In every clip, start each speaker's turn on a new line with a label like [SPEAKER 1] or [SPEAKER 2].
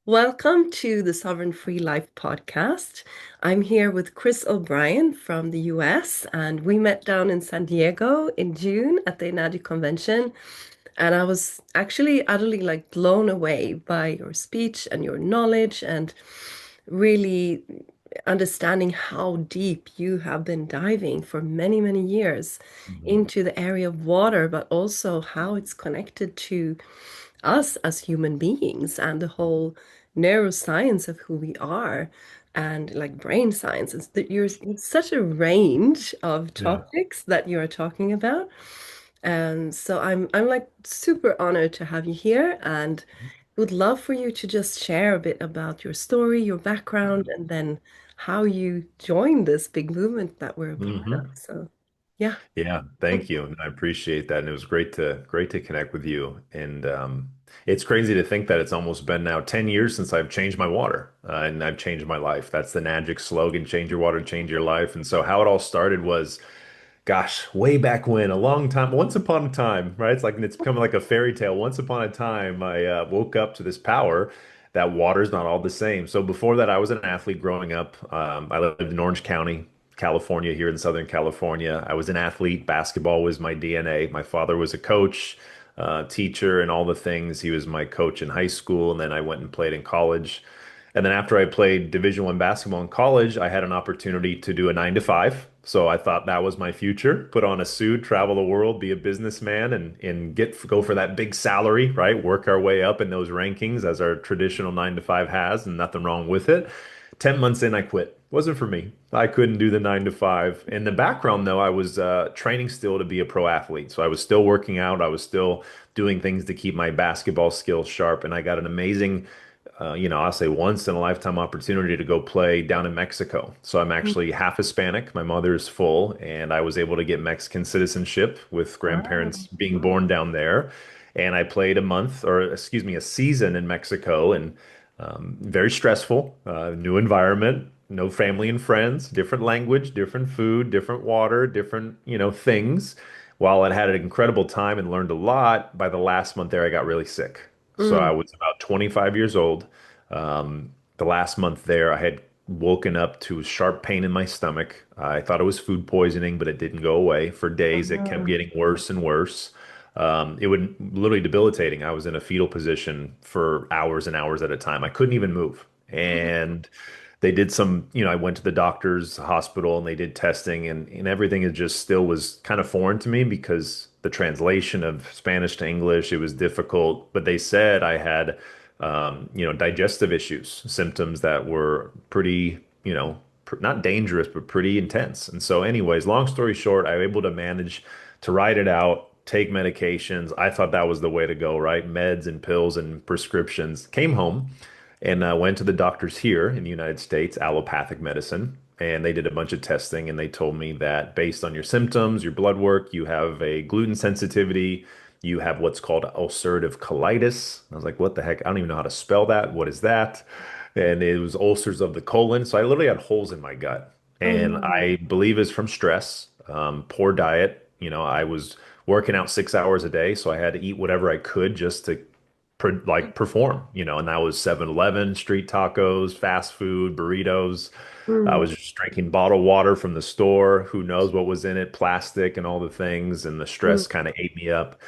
[SPEAKER 1] Welcome to the Sovereign Free Life podcast. I'm here with Chris O'Brien from the US, and we met down in San Diego in June at the Enaudi Convention. And I was actually utterly blown away by your speech and your knowledge and really understanding how deep you have been diving for many, many years
[SPEAKER 2] Mhm.
[SPEAKER 1] into the area of water, but also how it's connected to us as human beings and the whole neuroscience of who we are and brain science. It's such a range of
[SPEAKER 2] Yeah.
[SPEAKER 1] topics that you are talking about. And so I'm like super honored to have you here and would love for you to just share a bit about your story, your background, and then how you joined this big movement that we're a part of.
[SPEAKER 2] hmm
[SPEAKER 1] So yeah.
[SPEAKER 2] Yeah, thank you. And I appreciate that. And it was great to connect with you. And it's crazy to think that it's almost been now 10 years since I've changed my water and I've changed my life. That's the magic slogan, change your water, change your life. And so how it all started was, gosh, way back when, a long time, once upon a time, right? It's becoming like a fairy tale. Once upon a time, I woke up to this power that water's not all the same. So before that, I was an athlete growing up. I lived in Orange County, California, here in Southern California. I was an athlete. Basketball was my DNA. My father was a coach, teacher, and all the things. He was my coach in high school, and then I went and played in college. And then after I played Division I basketball in college, I had an opportunity to do a 9 to 5. So I thought that was my future. Put on a suit, travel the world, be a businessman, and go for that big salary, right? Work our way up in those rankings as our traditional 9 to 5 has, and nothing wrong with it. 10 months in, I quit. Wasn't for me. I couldn't do the 9 to 5. In the background, though, I was training still to be a pro athlete. So I was still working out. I was still doing things to keep my basketball skills sharp, and I got an amazing I'll say once in a lifetime opportunity to go play down in Mexico. So I'm actually half Hispanic. My mother is full, and I was able to get Mexican citizenship with grandparents
[SPEAKER 1] Wow.
[SPEAKER 2] being born down there. And I played a month, or excuse me, a season in Mexico, and very stressful, new environment, no family and friends, different language, different food, different water, different, things. While I had an incredible time and learned a lot, by the last month there, I got really sick. So I
[SPEAKER 1] Mm.
[SPEAKER 2] was about 25 years old. The last month there, I had woken up to sharp pain in my stomach. I thought it was food poisoning, but it didn't go away. For days, it kept
[SPEAKER 1] Ah.
[SPEAKER 2] getting worse and worse. It would literally debilitating. I was in a fetal position for hours and hours at a time. I couldn't even move. And they did I went to the doctor's hospital and they did testing and everything is just still was kind of foreign to me because the translation of Spanish to English, it was difficult. But they said I had, digestive issues, symptoms that were pretty, not dangerous, but pretty intense. And so, anyways, long story short, I was able to manage to ride it out, take medications. I thought that was the way to go, right? Meds and pills and prescriptions. Came home and went to the doctors here in the United States, allopathic medicine, and they did a bunch of testing and they told me that based on your symptoms, your blood work, you have a gluten sensitivity, you have what's called ulcerative colitis. I was like, what the heck? I don't even know how to spell that. What is that? And it was ulcers of the colon. So I literally had holes in my gut.
[SPEAKER 1] Oh
[SPEAKER 2] And
[SPEAKER 1] no.
[SPEAKER 2] I believe it's from stress, poor diet. I was working out 6 hours a day, so I had to eat whatever I could just to perform, and that was 7-Eleven, street tacos, fast food, burritos. I
[SPEAKER 1] Mm.
[SPEAKER 2] was just drinking bottled water from the store. Who knows what was in it, plastic and all the things, and the
[SPEAKER 1] Mm.
[SPEAKER 2] stress kind of ate me up.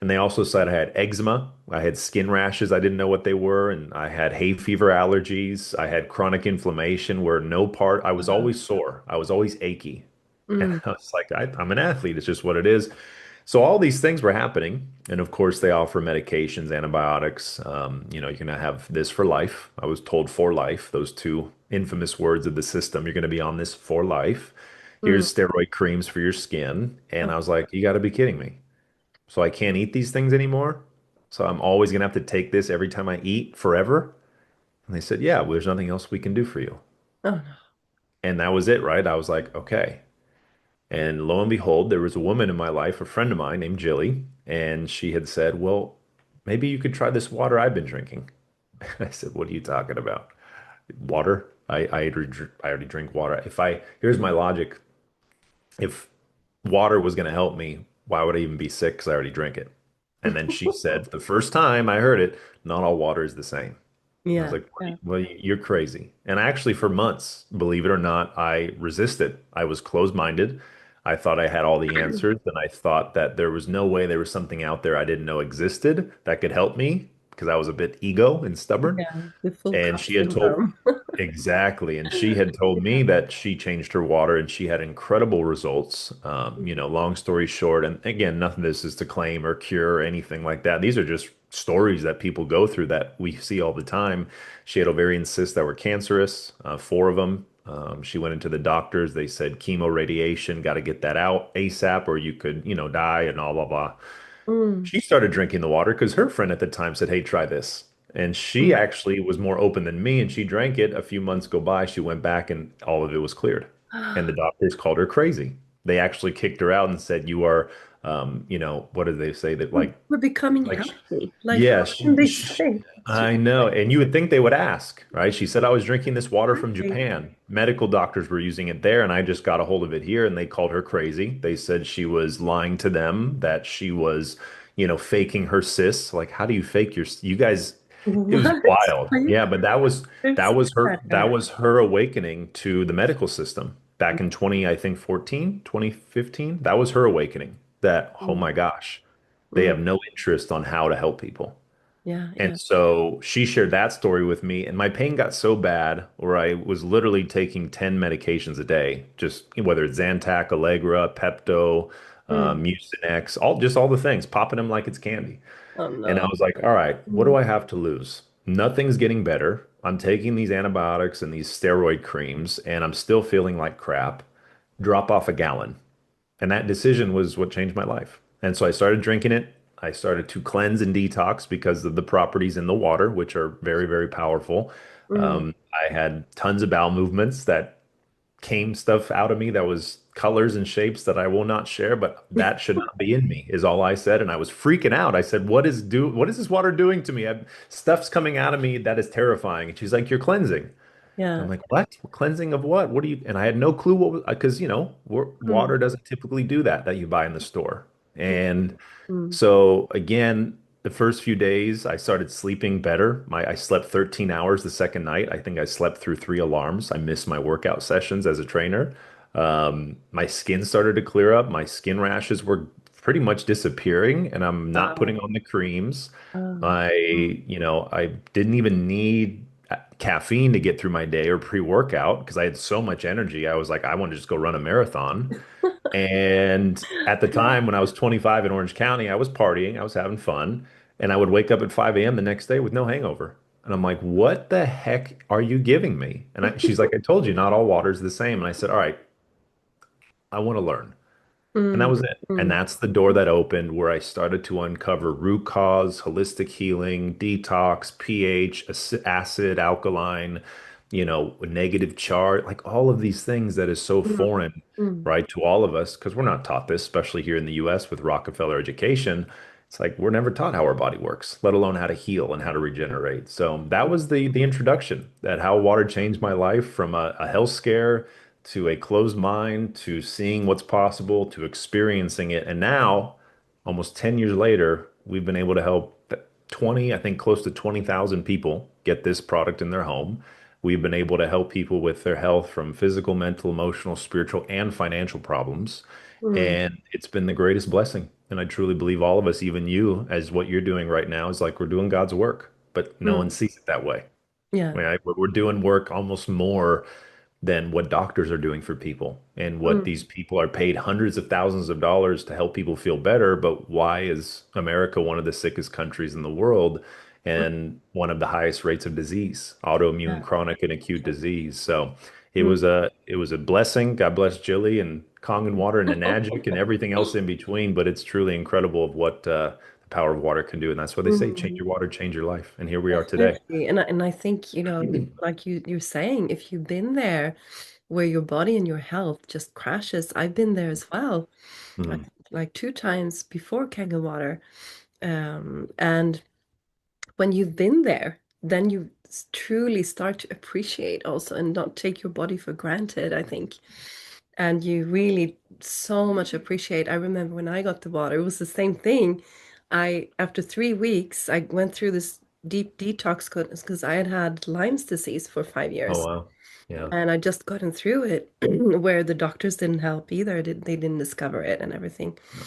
[SPEAKER 2] And they also said I had eczema, I had skin rashes, I didn't know what they were, and I had hay fever allergies, I had chronic inflammation where no part, I was always sore, I was always achy. And
[SPEAKER 1] Mm.
[SPEAKER 2] I was like, I'm an athlete, it's just what it is. So all these things were happening, and of course they offer medications, antibiotics. You're gonna have this for life. I was told for life, those two infamous words of the system. You're gonna be on this for life.
[SPEAKER 1] Mm.
[SPEAKER 2] Here's steroid creams for your skin, and I was like, you got to be kidding me. So I can't eat these things anymore. So I'm always gonna have to take this every time I eat forever. And they said, yeah, well, there's nothing else we can do for you.
[SPEAKER 1] Oh no.
[SPEAKER 2] And that was it, right? I was like, okay. And lo and behold, there was a woman in my life, a friend of mine named Jilly, and she had said, well, maybe you could try this water I've been drinking. I said, what are you talking about? Water? I already drink water. Here's my logic. If water was going to help me, why would I even be sick? Because I already drink it. And then she said, the first time I heard it, not all water is the same. And I was
[SPEAKER 1] Yeah.
[SPEAKER 2] like,
[SPEAKER 1] Yeah.
[SPEAKER 2] well, you're crazy. And actually, for months, believe it or not, I resisted. I was closed-minded. I thought I had all the answers, and I thought that there was no way there was something out there I didn't know existed that could help me because I was a bit ego and stubborn.
[SPEAKER 1] Yeah. The full
[SPEAKER 2] And
[SPEAKER 1] cup
[SPEAKER 2] she had told
[SPEAKER 1] syndrome.
[SPEAKER 2] exactly, and she had told me
[SPEAKER 1] Yeah.
[SPEAKER 2] that she changed her water and she had incredible results. Long story short, and again, nothing of this is to claim or cure or anything like that. These are just stories that people go through that we see all the time. She had ovarian cysts that were cancerous, four of them. She went into the doctors. They said chemo, radiation, got to get that out ASAP, or you could, die, and all blah blah.
[SPEAKER 1] Mm,
[SPEAKER 2] She started drinking the water because her friend at the time said, "Hey, try this." And she
[SPEAKER 1] mm.
[SPEAKER 2] actually was more open than me, and she drank it. A few months go by, she went back, and all of it was cleared. And the doctors called her crazy. They actually kicked her out and said, "You are, what did they say that
[SPEAKER 1] We're becoming
[SPEAKER 2] like
[SPEAKER 1] healthy. Like,
[SPEAKER 2] yeah,
[SPEAKER 1] how can they say? It's just
[SPEAKER 2] I know. And you would think they would ask, right? She said, I was drinking this water from
[SPEAKER 1] crazy.
[SPEAKER 2] Japan. Medical doctors were using it there, and I just got a hold of it here, and they called her crazy. They said she was lying to them, that she was, faking her cysts. Like, how do you fake you guys, it was
[SPEAKER 1] What?
[SPEAKER 2] wild.
[SPEAKER 1] Are you
[SPEAKER 2] Yeah, but that was
[SPEAKER 1] at
[SPEAKER 2] her that
[SPEAKER 1] her?
[SPEAKER 2] was her awakening to the medical system back in 20, I think 14, 2015. That was her awakening that, oh
[SPEAKER 1] Mm,
[SPEAKER 2] my gosh, they
[SPEAKER 1] mm.
[SPEAKER 2] have no interest on how to help people.
[SPEAKER 1] Yeah,
[SPEAKER 2] And
[SPEAKER 1] yeah.
[SPEAKER 2] so she shared that story with me, and my pain got so bad where I was literally taking 10 medications a day, just whether it's Zantac, Allegra, Pepto,
[SPEAKER 1] Mm.
[SPEAKER 2] Mucinex, all the things, popping them like it's candy.
[SPEAKER 1] Oh
[SPEAKER 2] And I
[SPEAKER 1] no.
[SPEAKER 2] was like, all right, what do
[SPEAKER 1] Mm.
[SPEAKER 2] I have to lose? Nothing's getting better. I'm taking these antibiotics and these steroid creams, and I'm still feeling like crap. Drop off a gallon. And that decision was what changed my life. And so I started drinking it. I started to cleanse and detox because of the properties in the water, which are very, very powerful.
[SPEAKER 1] Mm.
[SPEAKER 2] I had tons of bowel movements that came stuff out of me that was colors and shapes that I will not share, but that should not be in me, is all I said. And I was freaking out. I said, what is this water doing to me? Stuff's coming out of me that is terrifying. And she's like, you're cleansing. I'm
[SPEAKER 1] Yeah.
[SPEAKER 2] like, what? Cleansing of what? What do you? And I had no clue what was, because,
[SPEAKER 1] Mm.
[SPEAKER 2] water doesn't typically do that you buy in the store. And
[SPEAKER 1] Mm.
[SPEAKER 2] so again, the first few days I started sleeping better. I slept 13 hours the second night. I think I slept through three alarms. I missed my workout sessions as a trainer. My skin started to clear up. My skin rashes were pretty much disappearing, and I'm not
[SPEAKER 1] Wow.
[SPEAKER 2] putting on the creams.
[SPEAKER 1] Mm.
[SPEAKER 2] I didn't even need caffeine to get through my day or pre-workout because I had so much energy. I was like, I want to just go run a marathon. And at the time when I was 25 in Orange County, I was partying, I was having fun, and I would wake up at 5 a.m. the next day with no hangover. And I'm like, what the heck are you giving me? She's like, I told you, not all water is the same. And I said, all right, I want to learn. And that
[SPEAKER 1] Mm.
[SPEAKER 2] was it. And
[SPEAKER 1] Mm.
[SPEAKER 2] that's the door that opened where I started to uncover root cause, holistic healing, detox, pH, acid, alkaline, negative charge, like all of these things that is so
[SPEAKER 1] Mm.
[SPEAKER 2] foreign,
[SPEAKER 1] Mm.
[SPEAKER 2] right, to all of us, because we're not taught this, especially here in the US with Rockefeller education. It's like we're never taught how our body works, let alone how to heal and how to regenerate. So that was the introduction, that how water changed my life from a health scare to a closed mind, to seeing what's possible, to experiencing it. And now, almost 10 years later, we've been able to help 20, I think close to 20,000 people get this product in their home. We've been able to help people with their health from physical, mental, emotional, spiritual, and financial problems.
[SPEAKER 1] Mm.
[SPEAKER 2] And it's been the greatest blessing. And I truly believe all of us, even you, as what you're doing right now, is like we're doing God's work, but no one
[SPEAKER 1] Mm.
[SPEAKER 2] sees it that way.
[SPEAKER 1] Yeah.
[SPEAKER 2] We're doing work almost more than what doctors are doing for people and what these
[SPEAKER 1] Mm.
[SPEAKER 2] people are paid hundreds of thousands of dollars to help people feel better. But why is America one of the sickest countries in the world
[SPEAKER 1] Mm.
[SPEAKER 2] and one of the highest rates of disease, autoimmune,
[SPEAKER 1] Yeah.
[SPEAKER 2] chronic, and acute disease? So
[SPEAKER 1] Mm.
[SPEAKER 2] it was a blessing. God bless Jilly and Kangen water and Enagic and everything else in between. But it's truly incredible of what the power of water can do. And that's what they say, change
[SPEAKER 1] Mm.
[SPEAKER 2] your water, change your life. And here we are today.
[SPEAKER 1] Definitely. And I think, like you're saying, if you've been there where your body and your health just crashes, I've been there as well. Like
[SPEAKER 2] Mhm.
[SPEAKER 1] like two times before Kangen water. And when you've been there, then you truly start to appreciate also and not take your body for granted, I think. And you really so much appreciate. I remember when I got the water, it was the same thing. After 3 weeks, I went through this. deep detox because I had had Lyme's disease for five
[SPEAKER 2] Oh
[SPEAKER 1] years.
[SPEAKER 2] wow. Yeah.
[SPEAKER 1] And I just gotten through it where the doctors didn't help either. They didn't discover it and everything.
[SPEAKER 2] Yeah.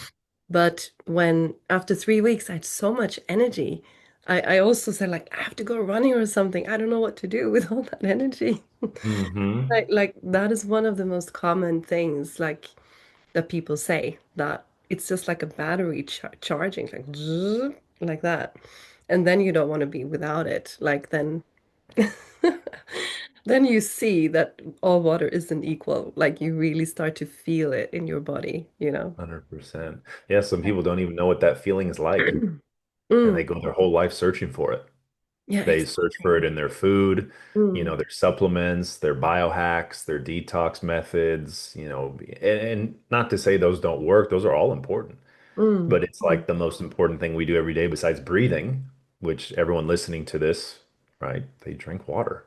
[SPEAKER 1] But when after 3 weeks I had so much energy, I also said like I have to go running or something. I don't know what to do with all that energy.
[SPEAKER 2] Hmm.
[SPEAKER 1] Like that is one of the most common things like that people say that it's just like a battery charging like zzz, like that. And then you don't want to be without it. Like then then you see that all water isn't equal. Like you really start to feel it in your body, you know?
[SPEAKER 2] 100%. Yeah, some people don't even know what that feeling is like, and they
[SPEAKER 1] Mm,
[SPEAKER 2] go their whole life searching for it.
[SPEAKER 1] yeah,
[SPEAKER 2] They search for
[SPEAKER 1] exactly.
[SPEAKER 2] it in their food,
[SPEAKER 1] Mm,
[SPEAKER 2] their supplements, their biohacks, their detox methods, and not to say those don't work, those are all important.
[SPEAKER 1] mm,
[SPEAKER 2] But it's
[SPEAKER 1] mm,
[SPEAKER 2] like the most important thing we do every day besides breathing, which everyone listening to this, right? They drink water.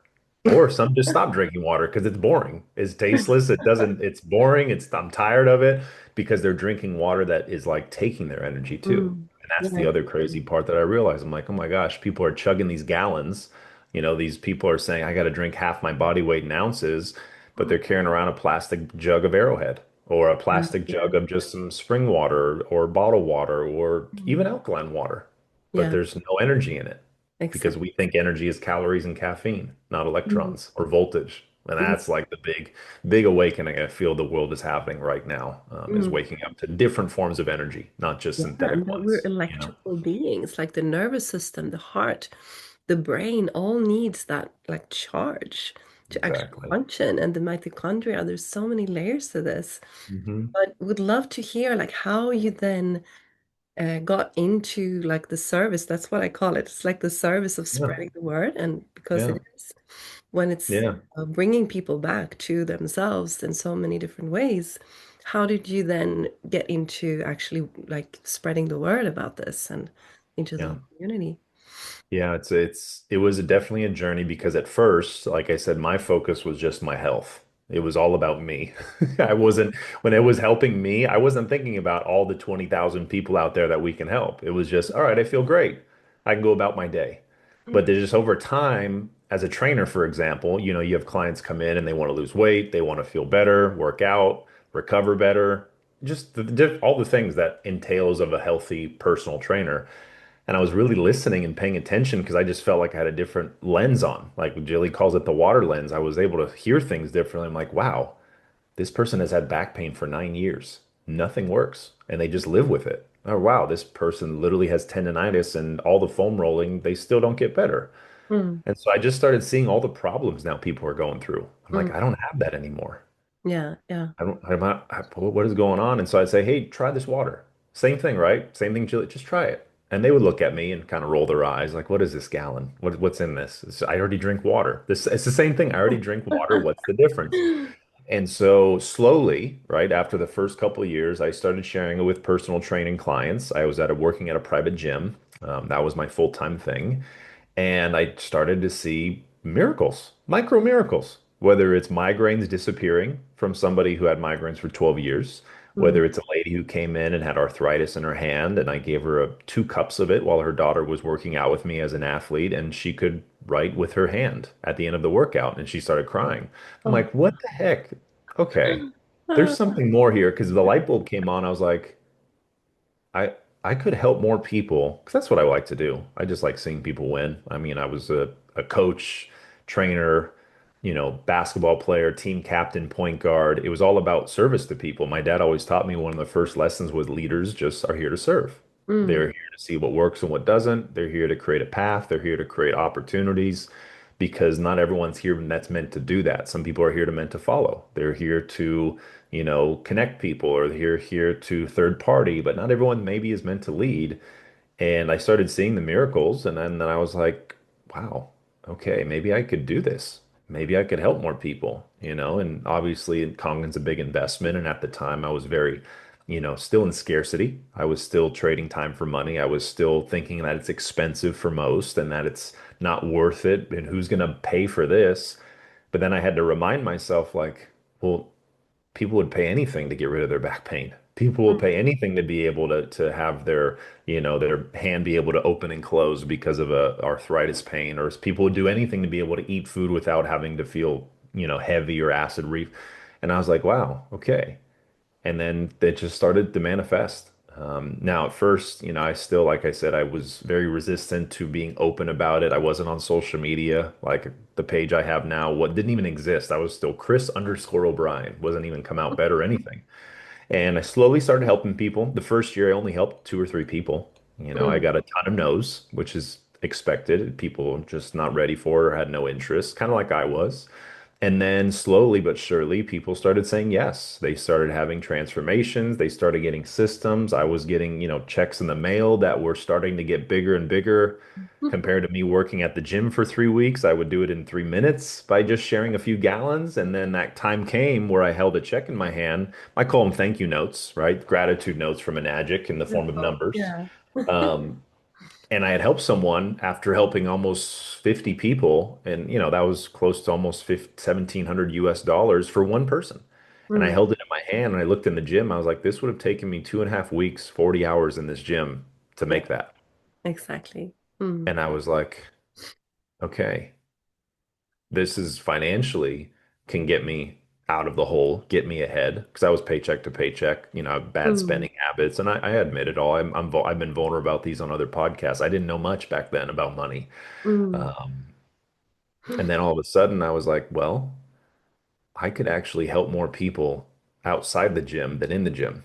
[SPEAKER 2] Or some just stop drinking water because it's boring. It's tasteless. It's boring. I'm tired of it because they're drinking water that is like taking their energy too.
[SPEAKER 1] mm.
[SPEAKER 2] And that's
[SPEAKER 1] Yeah,
[SPEAKER 2] the other
[SPEAKER 1] exactly.
[SPEAKER 2] crazy part that I realized. I'm like, oh my gosh, people are chugging these gallons. These people are saying I got to drink half my body weight in ounces, but they're carrying around a plastic jug of Arrowhead or a plastic
[SPEAKER 1] Yeah,
[SPEAKER 2] jug of just some spring water or bottled water or even
[SPEAKER 1] mm,
[SPEAKER 2] alkaline water. But
[SPEAKER 1] yeah,
[SPEAKER 2] there's no energy in it because
[SPEAKER 1] exactly.
[SPEAKER 2] we think energy is calories and caffeine, not
[SPEAKER 1] Mm,
[SPEAKER 2] electrons or voltage. And
[SPEAKER 1] mm,
[SPEAKER 2] that's like the big awakening I feel the world is having right now, is
[SPEAKER 1] mm.
[SPEAKER 2] waking up to different forms of energy, not just
[SPEAKER 1] Yeah, and
[SPEAKER 2] synthetic
[SPEAKER 1] that we're
[SPEAKER 2] ones.
[SPEAKER 1] electrical beings, like the nervous system, the heart, the brain all needs that like charge to actually
[SPEAKER 2] Exactly.
[SPEAKER 1] function. And the mitochondria, there's so many layers to this.
[SPEAKER 2] Hmm.
[SPEAKER 1] But would love to hear like how you then got into like the service. That's what I call it. It's like the service of
[SPEAKER 2] Yeah.
[SPEAKER 1] spreading the word, and because
[SPEAKER 2] Yeah.
[SPEAKER 1] it is when it's
[SPEAKER 2] Yeah.
[SPEAKER 1] bringing people back to themselves in so many different ways. How did you then get into actually like spreading the word about this and into the
[SPEAKER 2] Yeah.
[SPEAKER 1] whole community?
[SPEAKER 2] Yeah, it was definitely a journey because at first, like I said, my focus was just my health. It was all about me. I wasn't When it was helping me, I wasn't thinking about all the 20,000 people out there that we can help. It was just, all right, I feel great. I can go about my day. But there's just over time, as a trainer, for example, you have clients come in and they want to lose weight, they want to feel better, work out, recover better, just all the things that entails of a healthy personal trainer. And I was really listening and paying attention because I just felt like I had a different lens on. Like Jilly calls it the water lens. I was able to hear things differently. I'm like, wow, this person has had back pain for 9 years. Nothing works. And they just live with it. Oh, wow, this person literally has tendonitis and all the foam rolling, they still don't get better.
[SPEAKER 1] Mm,
[SPEAKER 2] And so I just started seeing all the problems now people are going through. I'm like,
[SPEAKER 1] mm.
[SPEAKER 2] I don't have that anymore.
[SPEAKER 1] Yeah, yeah.
[SPEAKER 2] I'm not, what is going on? And so I'd say, hey, try this water. Same thing, right? Same thing, Julie, just try it. And they would look at me and kind of roll their eyes, like, what is this gallon? What's in this? I already drink water. It's the same thing. I already drink water. What's the difference? And so slowly, right after the first couple of years, I started sharing it with personal training clients. I was working at a private gym. That was my full-time thing. And I started to see miracles, micro miracles, whether it's migraines disappearing from somebody who had migraines for 12 years,
[SPEAKER 1] Mm,
[SPEAKER 2] whether it's a lady who came in and had arthritis in her hand, and I gave her 2 cups of it while her daughter was working out with me as an athlete, and she could write with her hand at the end of the workout, and she started crying. I'm
[SPEAKER 1] oh.
[SPEAKER 2] like, what the heck? Okay, there's something more here because the light bulb came on. I was like, I I could help more people because that's what I like to do. I just like seeing people win. I mean, I was a coach, trainer, basketball player, team captain, point guard. It was all about service to people. My dad always taught me one of the first lessons was leaders just are here to serve. They're
[SPEAKER 1] Mm,
[SPEAKER 2] here to see what works and what doesn't. They're here to create a path. They're here to create opportunities because not everyone's here that's meant to do that. Some people are here to meant to follow. They're here to connect people or they're here to third party, but not everyone maybe is meant to lead. And I started seeing the miracles, and then I was like, wow, okay, maybe I could do this. Maybe I could help more people, and obviously Kongan's a big investment. And at the time I was very, still in scarcity. I was still trading time for money. I was still thinking that it's expensive for most and that it's not worth it. And who's going to pay for this? But then I had to remind myself, like, well, people would pay anything to get rid of their back pain. People will
[SPEAKER 1] Mm,
[SPEAKER 2] pay anything to be able to have their, their hand be able to open and close because of a arthritis pain, or people would do anything to be able to eat food without having to feel, heavy or acid reef. And I was like, wow, okay. And then it just started to manifest. Now, at first, I still, like I said, I was very resistant to being open about it. I wasn't on social media. Like the page I have now, what didn't even exist. I was still Chris_O'Brien, wasn't even come out better or anything. And I slowly started helping people. The first year, I only helped two or three people. I
[SPEAKER 1] mm,
[SPEAKER 2] got a ton of no's, which is expected. People just not ready for it or had no interest, kind of like I was. And then slowly but surely, people started saying yes. They started having transformations. They started getting systems. I was getting, checks in the mail that were starting to get bigger and bigger. Compared to me working at the gym for 3 weeks, I would do it in 3 minutes by just sharing a few gallons. And then that time came where I held a check in my hand. I call them thank you notes, right? Gratitude notes from Enagic in the form of
[SPEAKER 1] beautiful.
[SPEAKER 2] numbers.
[SPEAKER 1] Yeah.
[SPEAKER 2] Um, and I had helped someone after helping almost 50 people, and that was close to almost 1,700 US dollars for one person. And I
[SPEAKER 1] Mm,
[SPEAKER 2] held it in my hand and I looked in the gym. I was like, this would have taken me 2.5 weeks, 40 hours in this gym to
[SPEAKER 1] yeah,
[SPEAKER 2] make that.
[SPEAKER 1] exactly. Mm,
[SPEAKER 2] And I was like, okay, this is financially can get me out of the hole, get me ahead because I was paycheck to paycheck, bad
[SPEAKER 1] mm,
[SPEAKER 2] spending habits, and I admit it all. I've been vulnerable about these on other podcasts. I didn't know much back then about money.
[SPEAKER 1] mm,
[SPEAKER 2] Um, and then all of a sudden, I was like, well, I could actually help more people outside the gym than in the gym.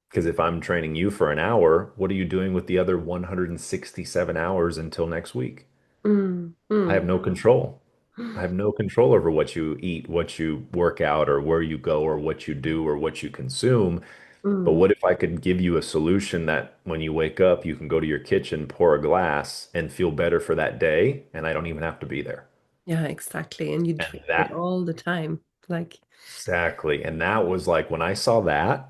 [SPEAKER 2] Because if I'm training you for an hour, what are you doing with the other 167 hours until next week?
[SPEAKER 1] mm,
[SPEAKER 2] I have
[SPEAKER 1] mm,
[SPEAKER 2] no control. I have no control over what you eat, what you work out, or where you go, or what you do, or what you consume. But
[SPEAKER 1] mm.
[SPEAKER 2] what if I could give you a solution that when you wake up, you can go to your kitchen, pour a glass, and feel better for that day, and I don't even have to be there.
[SPEAKER 1] Yeah, exactly. And you
[SPEAKER 2] And
[SPEAKER 1] dream it
[SPEAKER 2] that
[SPEAKER 1] all the time. Like,
[SPEAKER 2] Exactly. And that was like when I saw that,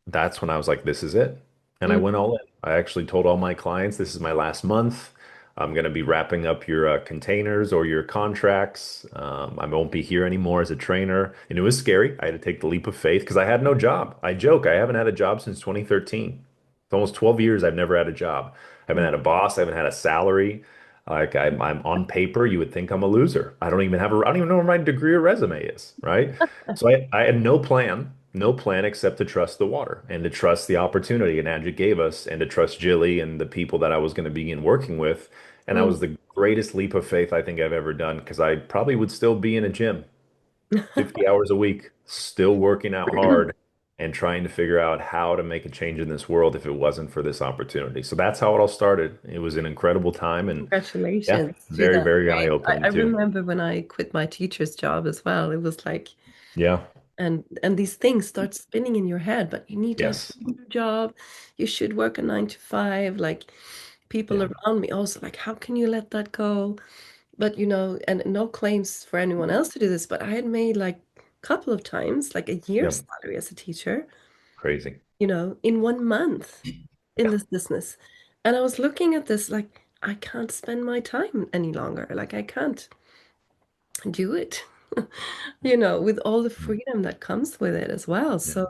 [SPEAKER 2] that's when I was like, this is it. And I
[SPEAKER 1] mm,
[SPEAKER 2] went all in. I actually told all my clients, this is my last month. I'm going to be wrapping up your containers or your contracts. I won't be here anymore as a trainer. And it was scary. I had to take the leap of faith because I had no job. I joke, I haven't had a job since 2013. It's almost 12 years I've never had a job. I haven't
[SPEAKER 1] mm,
[SPEAKER 2] had a boss. I haven't had a salary. Like I'm on paper, you would think I'm a loser. I don't even know where my degree or resume is, right? So I had no plan, no plan except to trust the water and to trust the opportunity Angie gave us and to trust Jilly and the people that I was going to begin working with. And that
[SPEAKER 1] mm.
[SPEAKER 2] was the greatest leap of faith I think I've ever done because I probably would still be in a gym 50 hours a week, still working out hard and trying to figure out how to make a change in this world if it wasn't for this opportunity. So that's how it all started. It was an incredible time and yeah,
[SPEAKER 1] Congratulations to
[SPEAKER 2] very,
[SPEAKER 1] that.
[SPEAKER 2] very
[SPEAKER 1] Great. I
[SPEAKER 2] eye-opening too.
[SPEAKER 1] remember when I quit my teacher's job as well. It was like,
[SPEAKER 2] Yeah.
[SPEAKER 1] and these things start spinning in your head, but you need to have
[SPEAKER 2] Yes.
[SPEAKER 1] a new job. You should work a 9 to 5. Like people
[SPEAKER 2] Yeah.
[SPEAKER 1] around me also like, how can you let that go? But and no claims for anyone else to do this, but I had made like a couple of times, like a year's
[SPEAKER 2] Yep.
[SPEAKER 1] salary as a teacher,
[SPEAKER 2] Crazy.
[SPEAKER 1] in 1 month in
[SPEAKER 2] Yeah.
[SPEAKER 1] this business. And I was looking at this like, I can't spend my time any longer. Like, I can't do it, with all the
[SPEAKER 2] Mm.
[SPEAKER 1] freedom that comes with it as well.
[SPEAKER 2] Yeah.
[SPEAKER 1] So,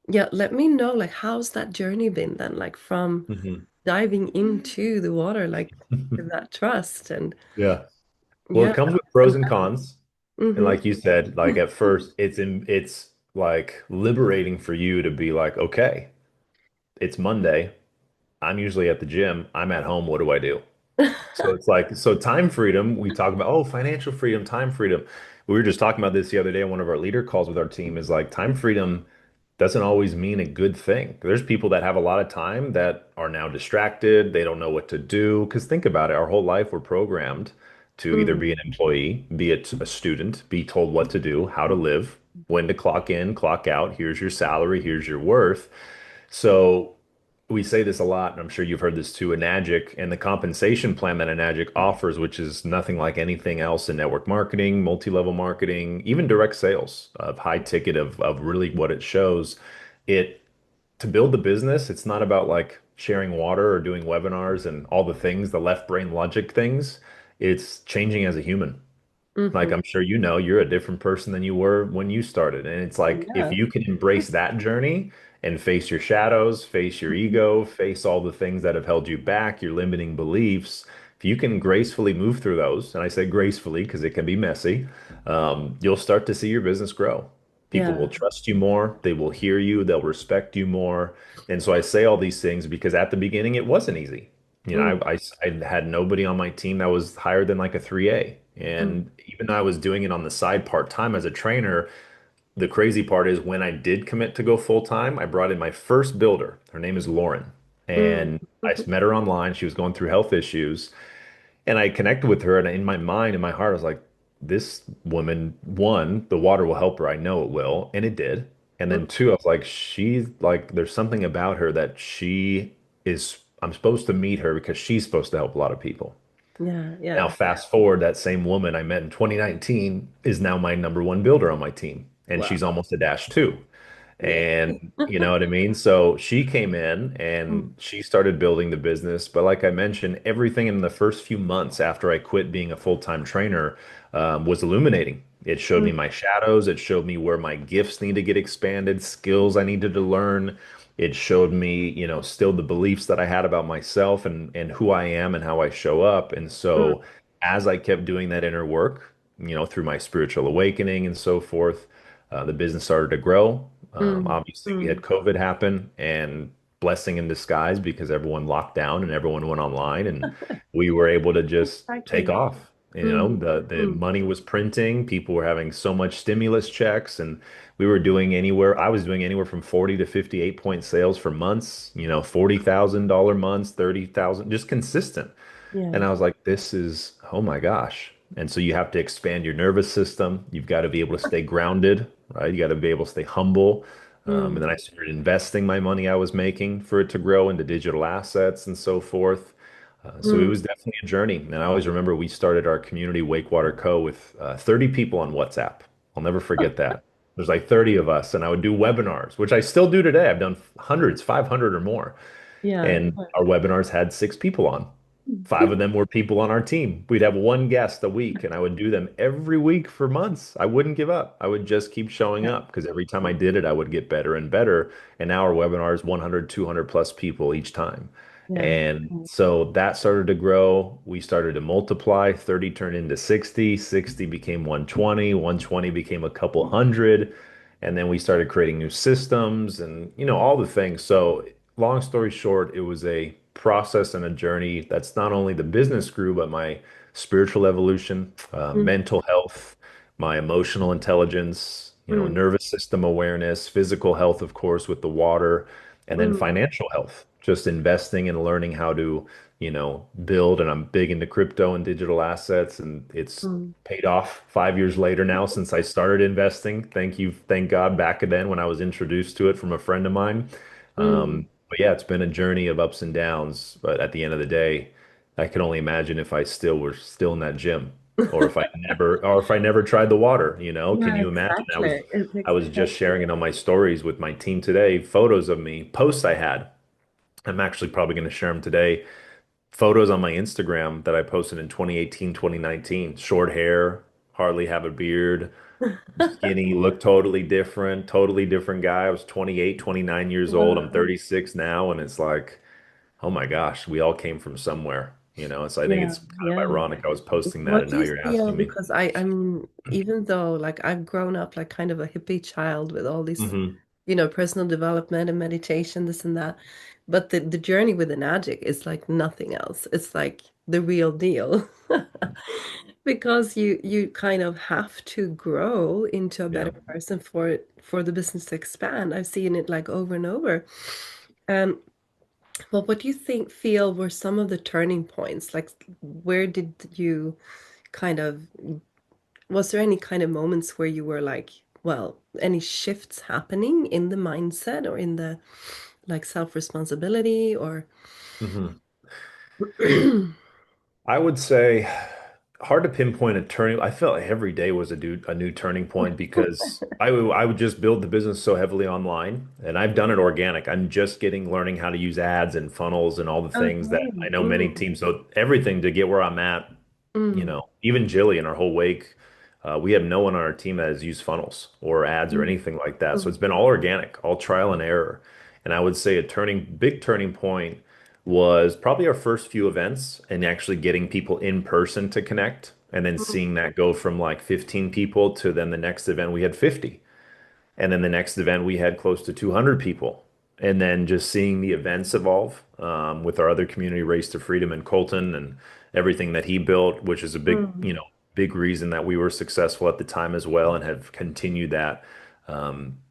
[SPEAKER 1] yeah, let me know, like, how's that journey been then? Like, from
[SPEAKER 2] Mhm.
[SPEAKER 1] diving into the water, like, with that trust and,
[SPEAKER 2] Yeah. Well,
[SPEAKER 1] yeah,
[SPEAKER 2] it comes with
[SPEAKER 1] and
[SPEAKER 2] pros and cons. And
[SPEAKER 1] mm-hmm.
[SPEAKER 2] like you said, like at first it's like liberating for you to be like, okay, it's Monday. I'm usually at the gym. I'm at home. What do I do? So it's like, so time freedom, we talk about, oh, financial freedom, time freedom. We were just talking about this the other day on one of our leader calls with our team is like time freedom doesn't always mean a good thing. There's people that have a lot of time that are now distracted. They don't know what to do. Because think about it, our whole life we're programmed to either
[SPEAKER 1] Mm,
[SPEAKER 2] be an employee, be it a student, be told what to do, how to live, when to clock in, clock out. Here's your salary, here's your worth. So we say this a lot, and I'm sure you've heard this too, Enagic and the compensation plan that Enagic offers, which is nothing like anything else in network marketing, multi-level marketing, even direct sales of high ticket of really what it shows. It to build the business, it's not about like sharing water or doing webinars and all the things, the left brain logic things. It's changing as a human. Like
[SPEAKER 1] Hmm.
[SPEAKER 2] I'm sure you know, you're a different person than you were when you started. And it's like if
[SPEAKER 1] Yeah.
[SPEAKER 2] you can embrace that journey and face your shadows, face your ego, face all the things that have held you back, your limiting beliefs, if you can gracefully move through those, and I say gracefully because it can be messy, you'll start to see your business grow. People will
[SPEAKER 1] Yeah.
[SPEAKER 2] trust you more, they will hear you, they'll respect you more. And so I say all these things because at the beginning it wasn't easy. You know,
[SPEAKER 1] Mm,
[SPEAKER 2] I had nobody on my team that was higher than like a 3A.
[SPEAKER 1] mm,
[SPEAKER 2] And even though I was doing it on the side part-time as a trainer, the crazy part is when I did commit to go full-time, I brought in my first builder. Her name is Lauren.
[SPEAKER 1] mm,
[SPEAKER 2] And I met her online. She was going through health issues. And I connected with her. And in my mind, in my heart, I was like, this woman, one, the water will help her. I know it will. And it did. And
[SPEAKER 1] mm.
[SPEAKER 2] then two, I was like, she's like, there's something about her that I'm supposed to meet her because she's supposed to help a lot of people.
[SPEAKER 1] Yeah,
[SPEAKER 2] Now,
[SPEAKER 1] yeah.
[SPEAKER 2] fast forward, that same woman I met in 2019 is now my number one builder on my team, and she's
[SPEAKER 1] Wow.
[SPEAKER 2] almost a dash two.
[SPEAKER 1] Yeah.
[SPEAKER 2] And you know what I mean? So she came in
[SPEAKER 1] Mm,
[SPEAKER 2] and she started building the business. But like I mentioned, everything in the first few months after I quit being a full-time trainer was illuminating. It showed me
[SPEAKER 1] mm,
[SPEAKER 2] my shadows. It showed me where my gifts need to get expanded, skills I needed to learn. It showed me, you know, still the beliefs that I had about myself and who I am and how I show up. And
[SPEAKER 1] mm,
[SPEAKER 2] so as I kept doing that inner work, you know, through my spiritual awakening and so forth, the business started to grow.
[SPEAKER 1] mm,
[SPEAKER 2] Obviously, we had
[SPEAKER 1] mm.
[SPEAKER 2] COVID happen and blessing in disguise because everyone locked down and everyone went online and we were able to just take
[SPEAKER 1] Exactly.
[SPEAKER 2] off. You know,
[SPEAKER 1] Mm,
[SPEAKER 2] the
[SPEAKER 1] mm.
[SPEAKER 2] money was printing, people were having so much stimulus checks, and we were doing anywhere, I was doing anywhere from 40 to 58 point sales for months, you know, $40,000 months, 30,000, just consistent. And
[SPEAKER 1] Yeah.
[SPEAKER 2] I was like, this is, oh my gosh. And so you have to expand your nervous system. You've got to be able to stay grounded, right? You got to be able to stay humble. And then
[SPEAKER 1] Mm,
[SPEAKER 2] I started investing my money I was making for it to grow into digital assets and so forth. So it
[SPEAKER 1] mm.
[SPEAKER 2] was definitely a journey. And I always remember we started our community Wakewater Co. with 30 people on WhatsApp. I'll never forget that. There's like 30 of us, and I would do webinars, which I still do today. I've done hundreds, 500 or more.
[SPEAKER 1] Yeah.
[SPEAKER 2] And our webinars had 6 people on. 5 of them were people on our team. We'd have one guest a week, and I would do them every week for months. I wouldn't give up. I would just keep showing
[SPEAKER 1] Yeah.
[SPEAKER 2] up because every time I did it, I would get better and better. And now our webinar is 100, 200 plus people each time.
[SPEAKER 1] Yeah.
[SPEAKER 2] And so that started to grow. We started to multiply. 30 turned into 60, 60 became 120, 120 became a couple hundred. And then we started creating new systems and, you know, all the things. So long story short, it was a process and a journey that's not only the business grew, but my spiritual evolution,
[SPEAKER 1] Mm,
[SPEAKER 2] mental health, my emotional intelligence, you know,
[SPEAKER 1] mm,
[SPEAKER 2] nervous system awareness, physical health, of course, with the water, and then
[SPEAKER 1] mm,
[SPEAKER 2] financial health, just investing and learning how to, you know, build. And I'm big into crypto and digital assets, and it's
[SPEAKER 1] mm,
[SPEAKER 2] paid off 5 years later now since I started investing. Thank you, thank God, back then when I was introduced to it from a friend of mine.
[SPEAKER 1] mm.
[SPEAKER 2] But yeah, it's been a journey of ups and downs. But at the end of the day, I can only imagine if I still were still in that gym, or if I never tried the water, you know, can
[SPEAKER 1] Yeah,
[SPEAKER 2] you imagine?
[SPEAKER 1] exactly. It's
[SPEAKER 2] I was just
[SPEAKER 1] exactly.
[SPEAKER 2] sharing it on my stories with my team today, photos of me, posts I had. I'm actually probably going to share them today. Photos on my Instagram that I posted in 2018, 2019. Short hair, hardly have a beard, skinny, look totally different guy. I was 28, 29 years old. I'm
[SPEAKER 1] Wow.
[SPEAKER 2] 36 now, and it's like, oh my gosh, we all came from somewhere, you know? So I think
[SPEAKER 1] Yeah,
[SPEAKER 2] it's kind of
[SPEAKER 1] yeah.
[SPEAKER 2] ironic I was posting that
[SPEAKER 1] What
[SPEAKER 2] and
[SPEAKER 1] do
[SPEAKER 2] now
[SPEAKER 1] you
[SPEAKER 2] you're
[SPEAKER 1] feel?
[SPEAKER 2] asking me.
[SPEAKER 1] Because I'm even though like I've grown up like kind of a hippie child with all these,
[SPEAKER 2] Hmm.
[SPEAKER 1] personal development and meditation, this and that. But the journey with the magic is like nothing else. It's like the real deal. Because you kind of have to grow into a
[SPEAKER 2] Yeah.
[SPEAKER 1] better person for the business to expand. I've seen it like over and over. Um, well, what do you think feel were some of the turning points? Like where did you kind of was there any kind of moments where you were like, well, any shifts happening in the mindset or in the like self-responsibility or
[SPEAKER 2] Hmm. I would say hard to pinpoint a turning. I felt like every day was a new turning point because I would just build the business so heavily online, and I've done it organic. I'm just getting learning how to use ads and funnels and all the things that
[SPEAKER 1] Okay.
[SPEAKER 2] I know many teams. So everything to get where I'm at, you
[SPEAKER 1] Mm,
[SPEAKER 2] know, even Jilly our whole wake, we have no one on our team that has used funnels or ads or
[SPEAKER 1] Mm,
[SPEAKER 2] anything like that. So
[SPEAKER 1] mm,
[SPEAKER 2] it's been all organic, all trial and error. And I would say a big turning point was probably our first few events and actually getting people in person to connect, and then
[SPEAKER 1] mm,
[SPEAKER 2] seeing that go from like 15 people to then the next event we had 50. And then the next event, we had close to 200 people. And then just seeing the events evolve with our other community, Race to Freedom in Colton, and everything that he built, which is a big,
[SPEAKER 1] mm.
[SPEAKER 2] big reason that we were successful at the time as well and have continued that.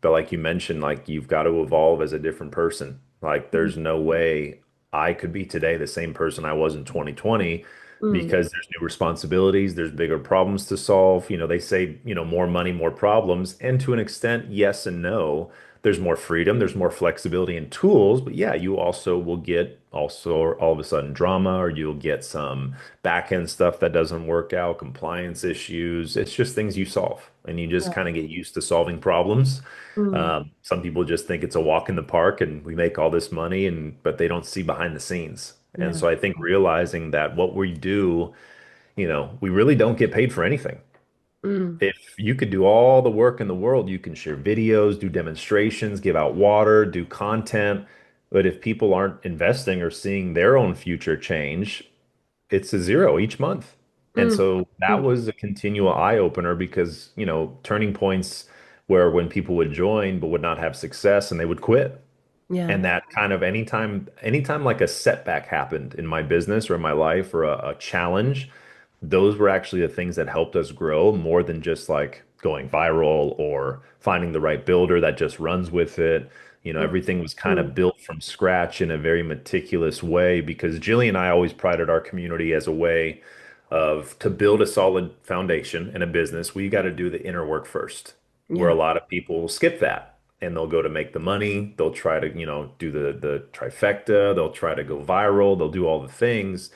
[SPEAKER 2] But like you mentioned, like you've got to evolve as a different person. Like there's no way I could be today the same person I was in 2020
[SPEAKER 1] Mm,
[SPEAKER 2] because there's new responsibilities, there's bigger problems to solve. They say, more money, more problems. And to an extent, yes and no. There's more freedom, there's more flexibility and tools, but yeah, you also will get also all of a sudden drama, or you'll get some back end stuff that doesn't work out, compliance issues. It's just things you solve and you just
[SPEAKER 1] yeah.
[SPEAKER 2] kind of get used to solving problems.
[SPEAKER 1] Mm,
[SPEAKER 2] Some people just think it's a walk in the park and we make all this money, but they don't see behind the scenes. And
[SPEAKER 1] yeah.
[SPEAKER 2] so I think realizing that what we do, we really don't get paid for anything.
[SPEAKER 1] Mm,
[SPEAKER 2] If you could do all the work in the world, you can share videos, do demonstrations, give out water, do content. But if people aren't investing or seeing their own future change, it's a zero each month. And
[SPEAKER 1] mm,
[SPEAKER 2] so that
[SPEAKER 1] mm.
[SPEAKER 2] was a continual eye opener because, turning points where when people would join but would not have success and they would quit.
[SPEAKER 1] Yeah.
[SPEAKER 2] And that kind of anytime like a setback happened in my business or in my life or a challenge, those were actually the things that helped us grow more than just like going viral or finding the right builder that just runs with it.
[SPEAKER 1] Mm,
[SPEAKER 2] Everything was kind
[SPEAKER 1] mm,
[SPEAKER 2] of built from scratch in a very meticulous way because Jillian and I always prided our community as a way of to build a solid foundation in a business. We got to do the inner work first, where
[SPEAKER 1] yeah.
[SPEAKER 2] a lot of people skip that and they'll go to make the money. They'll try to, do the trifecta. They'll try to go viral. They'll do all the things.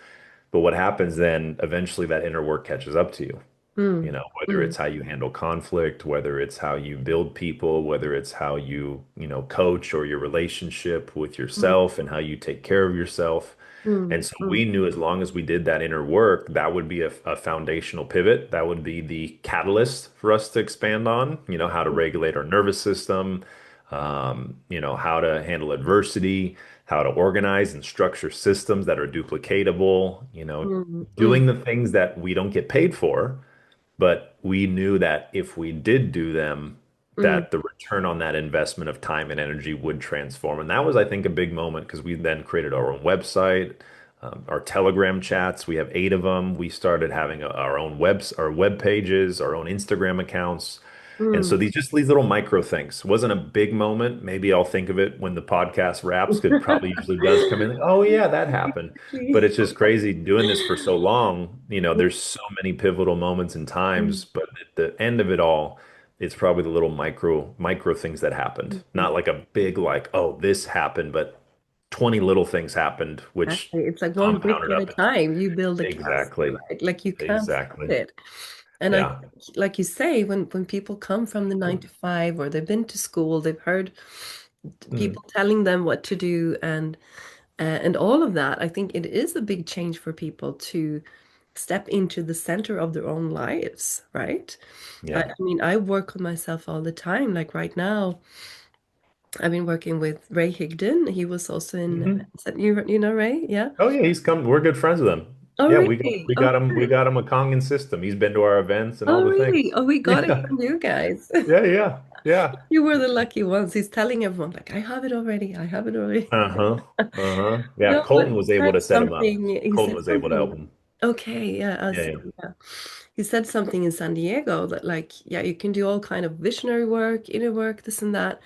[SPEAKER 2] But what happens then, eventually that inner work catches up to you.
[SPEAKER 1] Mm,
[SPEAKER 2] Whether
[SPEAKER 1] mm,
[SPEAKER 2] it's how you handle conflict, whether it's how you build people, whether it's how you coach or your relationship with
[SPEAKER 1] mm,
[SPEAKER 2] yourself and how you take care of yourself.
[SPEAKER 1] mm,
[SPEAKER 2] And so
[SPEAKER 1] mm,
[SPEAKER 2] we knew as long as we did that inner work, that would be a foundational pivot. That would be the catalyst for us to expand on, how to regulate our nervous system, how to handle adversity, how to organize and structure systems that are duplicatable,
[SPEAKER 1] mm, mm,
[SPEAKER 2] doing the things that we don't get paid for, but we knew that if we did do them,
[SPEAKER 1] mm,
[SPEAKER 2] that the return on that investment of time and energy would transform. And that was, I think, a big moment because we then created our own website, our Telegram chats. We have 8 of them. We started having our web pages, our own Instagram accounts. And so
[SPEAKER 1] mm.
[SPEAKER 2] these little micro things wasn't a big moment. Maybe I'll think of it when the podcast wraps. Could probably usually does come in. Like, oh yeah, that happened. But
[SPEAKER 1] Exactly.
[SPEAKER 2] it's just crazy doing this for so long. There's so many pivotal moments and times.
[SPEAKER 1] Mm,
[SPEAKER 2] But at the end of it all, it's probably the little micro things that happened.
[SPEAKER 1] mm, mm.
[SPEAKER 2] Not like a big like, oh, this happened, but 20 little things happened, which
[SPEAKER 1] Exactly. It's like one brick
[SPEAKER 2] compounded
[SPEAKER 1] at a
[SPEAKER 2] up.
[SPEAKER 1] time. You build a castle,
[SPEAKER 2] Exactly.
[SPEAKER 1] right? Like you can't stop
[SPEAKER 2] Exactly.
[SPEAKER 1] it. And I
[SPEAKER 2] Yeah.
[SPEAKER 1] think, like you say, when people come from the 9 to 5 or they've been to school, they've heard
[SPEAKER 2] Mm.
[SPEAKER 1] people telling them what to do and all of that. I think it is a big change for people to step into the center of their own lives, right? I
[SPEAKER 2] Yeah.
[SPEAKER 1] mean, I work on myself all the time. Like right now, I've been working with Ray Higdon. He was also in,
[SPEAKER 2] Mhm.
[SPEAKER 1] you know Ray? Yeah.
[SPEAKER 2] Oh yeah, he's come. We're good friends with him.
[SPEAKER 1] Oh,
[SPEAKER 2] Yeah, we got
[SPEAKER 1] really?
[SPEAKER 2] we
[SPEAKER 1] Oh,
[SPEAKER 2] got him. We
[SPEAKER 1] good.
[SPEAKER 2] got him a Kangen system. He's been to our events and all
[SPEAKER 1] Oh,
[SPEAKER 2] the
[SPEAKER 1] really?
[SPEAKER 2] things.
[SPEAKER 1] Oh, we got it
[SPEAKER 2] Yeah,
[SPEAKER 1] from you guys.
[SPEAKER 2] yeah, yeah, yeah.
[SPEAKER 1] You were the lucky ones. He's telling everyone, like, I have it already. I have it already.
[SPEAKER 2] Uh-huh. Uh-huh. Yeah,
[SPEAKER 1] No, but
[SPEAKER 2] Colton
[SPEAKER 1] he
[SPEAKER 2] was able
[SPEAKER 1] said
[SPEAKER 2] to set him up.
[SPEAKER 1] something. He
[SPEAKER 2] Colton
[SPEAKER 1] said
[SPEAKER 2] was able to help
[SPEAKER 1] something.
[SPEAKER 2] him.
[SPEAKER 1] Okay, yeah, I
[SPEAKER 2] Yeah,
[SPEAKER 1] see.
[SPEAKER 2] yeah.
[SPEAKER 1] Yeah. He said something in San Diego that, like, yeah, you can do all kind of visionary work, inner work, this and that.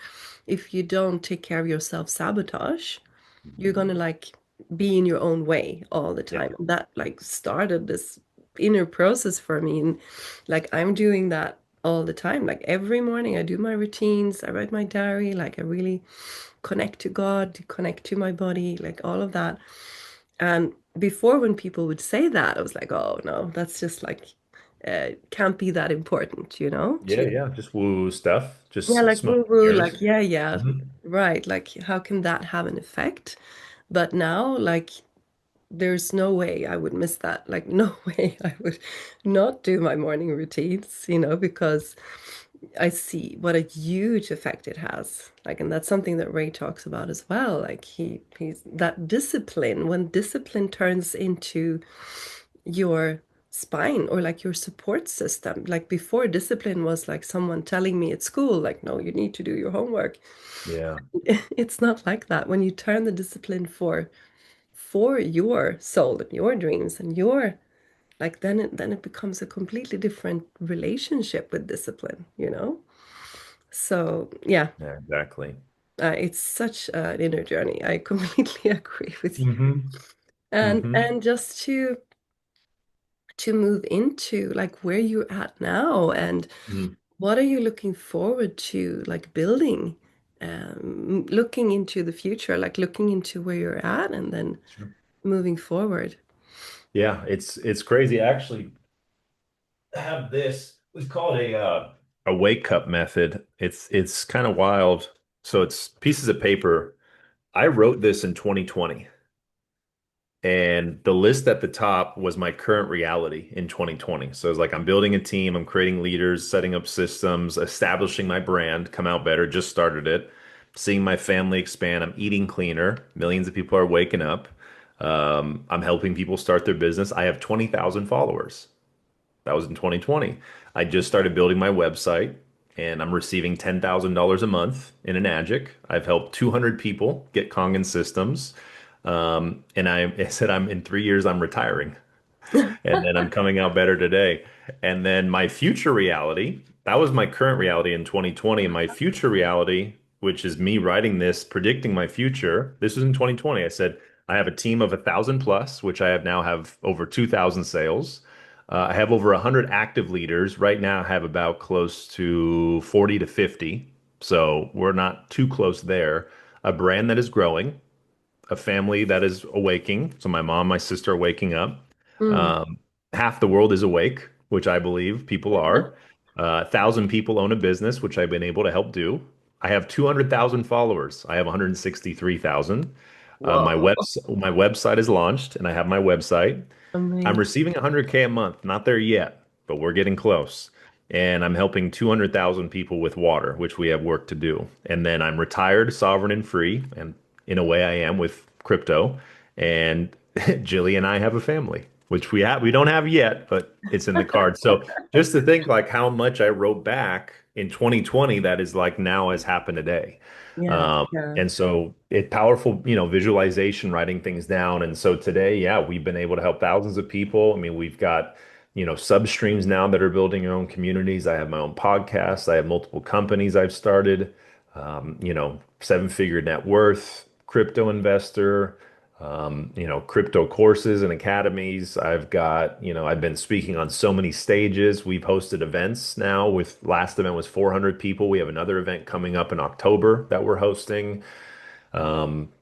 [SPEAKER 1] If you don't take care of your self-sabotage, you're
[SPEAKER 2] Mhm.
[SPEAKER 1] gonna like be in your own way all the
[SPEAKER 2] Yep.
[SPEAKER 1] time. And that like started this inner process for me. And like I'm doing that all the time. Like every morning I do my routines, I write my diary, like I really connect to God, connect to my body, like all of that. And before when people would say that, I was like, oh no, that's just like can't be that important,
[SPEAKER 2] Yeah,
[SPEAKER 1] to
[SPEAKER 2] yeah. Just woo stuff.
[SPEAKER 1] yeah,
[SPEAKER 2] Just
[SPEAKER 1] like
[SPEAKER 2] smoke
[SPEAKER 1] woo woo, like
[SPEAKER 2] mirrors.
[SPEAKER 1] yeah, yeah,
[SPEAKER 2] Mhm.
[SPEAKER 1] right. Like how can that have an effect? But now, like there's no way I would miss that. Like, no way I would not do my morning routines, because I see what a huge effect it has. Like, and that's something that Ray talks about as well. Like he's that discipline, when discipline turns into your spine or like your support system. Like before, discipline was like someone telling me at school, like, no, you need to do your homework.
[SPEAKER 2] Yeah.
[SPEAKER 1] It's not like that. When you turn the discipline for your soul and your dreams and your like then it becomes a completely different relationship with discipline. So yeah,
[SPEAKER 2] Yeah, exactly.
[SPEAKER 1] it's such an inner journey. I completely agree with you.
[SPEAKER 2] Hmm.
[SPEAKER 1] And just to move into like where you're at now and
[SPEAKER 2] Hmm.
[SPEAKER 1] what are you looking forward to like building, looking into the future, like looking into where you're at and then
[SPEAKER 2] Sure.
[SPEAKER 1] moving forward.
[SPEAKER 2] Yeah, it's crazy. I actually have this. We call it a wake cup method. It's kind of wild. So it's pieces of paper. I wrote this in 2020. And the list at the top was my current reality in 2020. So it's like I'm building a team, I'm creating leaders, setting up systems, establishing my brand, come out better, just started it, seeing my family expand. I'm eating cleaner. Millions of people are waking up. I'm helping people start their business. I have 20,000 followers. That was in 2020. I just started building my website and I'm receiving $10,000 a month in an Agic. I've helped 200 people get Kangen systems. And I said I'm in 3 years I'm retiring, and then I'm coming out better today. And then my future reality, that was my current reality in 2020, and my future reality, which is me writing this, predicting my future. This was in 2020. I said I have a team of 1,000 plus, which I have now have over 2,000 sales. I have over 100 active leaders. Right now, I have about close to 40 to 50. So we're not too close there. A brand that is growing, a family that is awaking. So my mom, my sister are waking up.
[SPEAKER 1] Mm.
[SPEAKER 2] Um, Half the world is awake, which I believe people are. 1,000 people own a business, which I've been able to help do. I have 200,000 followers. I have 163,000.
[SPEAKER 1] Whoa,
[SPEAKER 2] My website is launched, and I have my website. I'm
[SPEAKER 1] amazing.
[SPEAKER 2] receiving 100K a month. Not there yet, but we're getting close. And I'm helping 200,000 people with water, which we have work to do. And then I'm retired, sovereign, and free. And in a way, I am with crypto. And Jilly and I have a family, which we don't have yet, but it's in the cards. So just to think like how much I wrote back in 2020 that is like now has happened today.
[SPEAKER 1] Yeah,
[SPEAKER 2] Um,
[SPEAKER 1] yeah.
[SPEAKER 2] and so it powerful, visualization, writing things down. And so today, yeah, we've been able to help thousands of people. I mean, we've got, substreams now that are building their own communities. I have my own podcast. I have multiple companies I've started, seven-figure net worth, crypto investor, crypto courses and academies. I've got, I've been speaking on so many stages. We've hosted events now with last event was 400 people. We have another event coming up in October that we're hosting.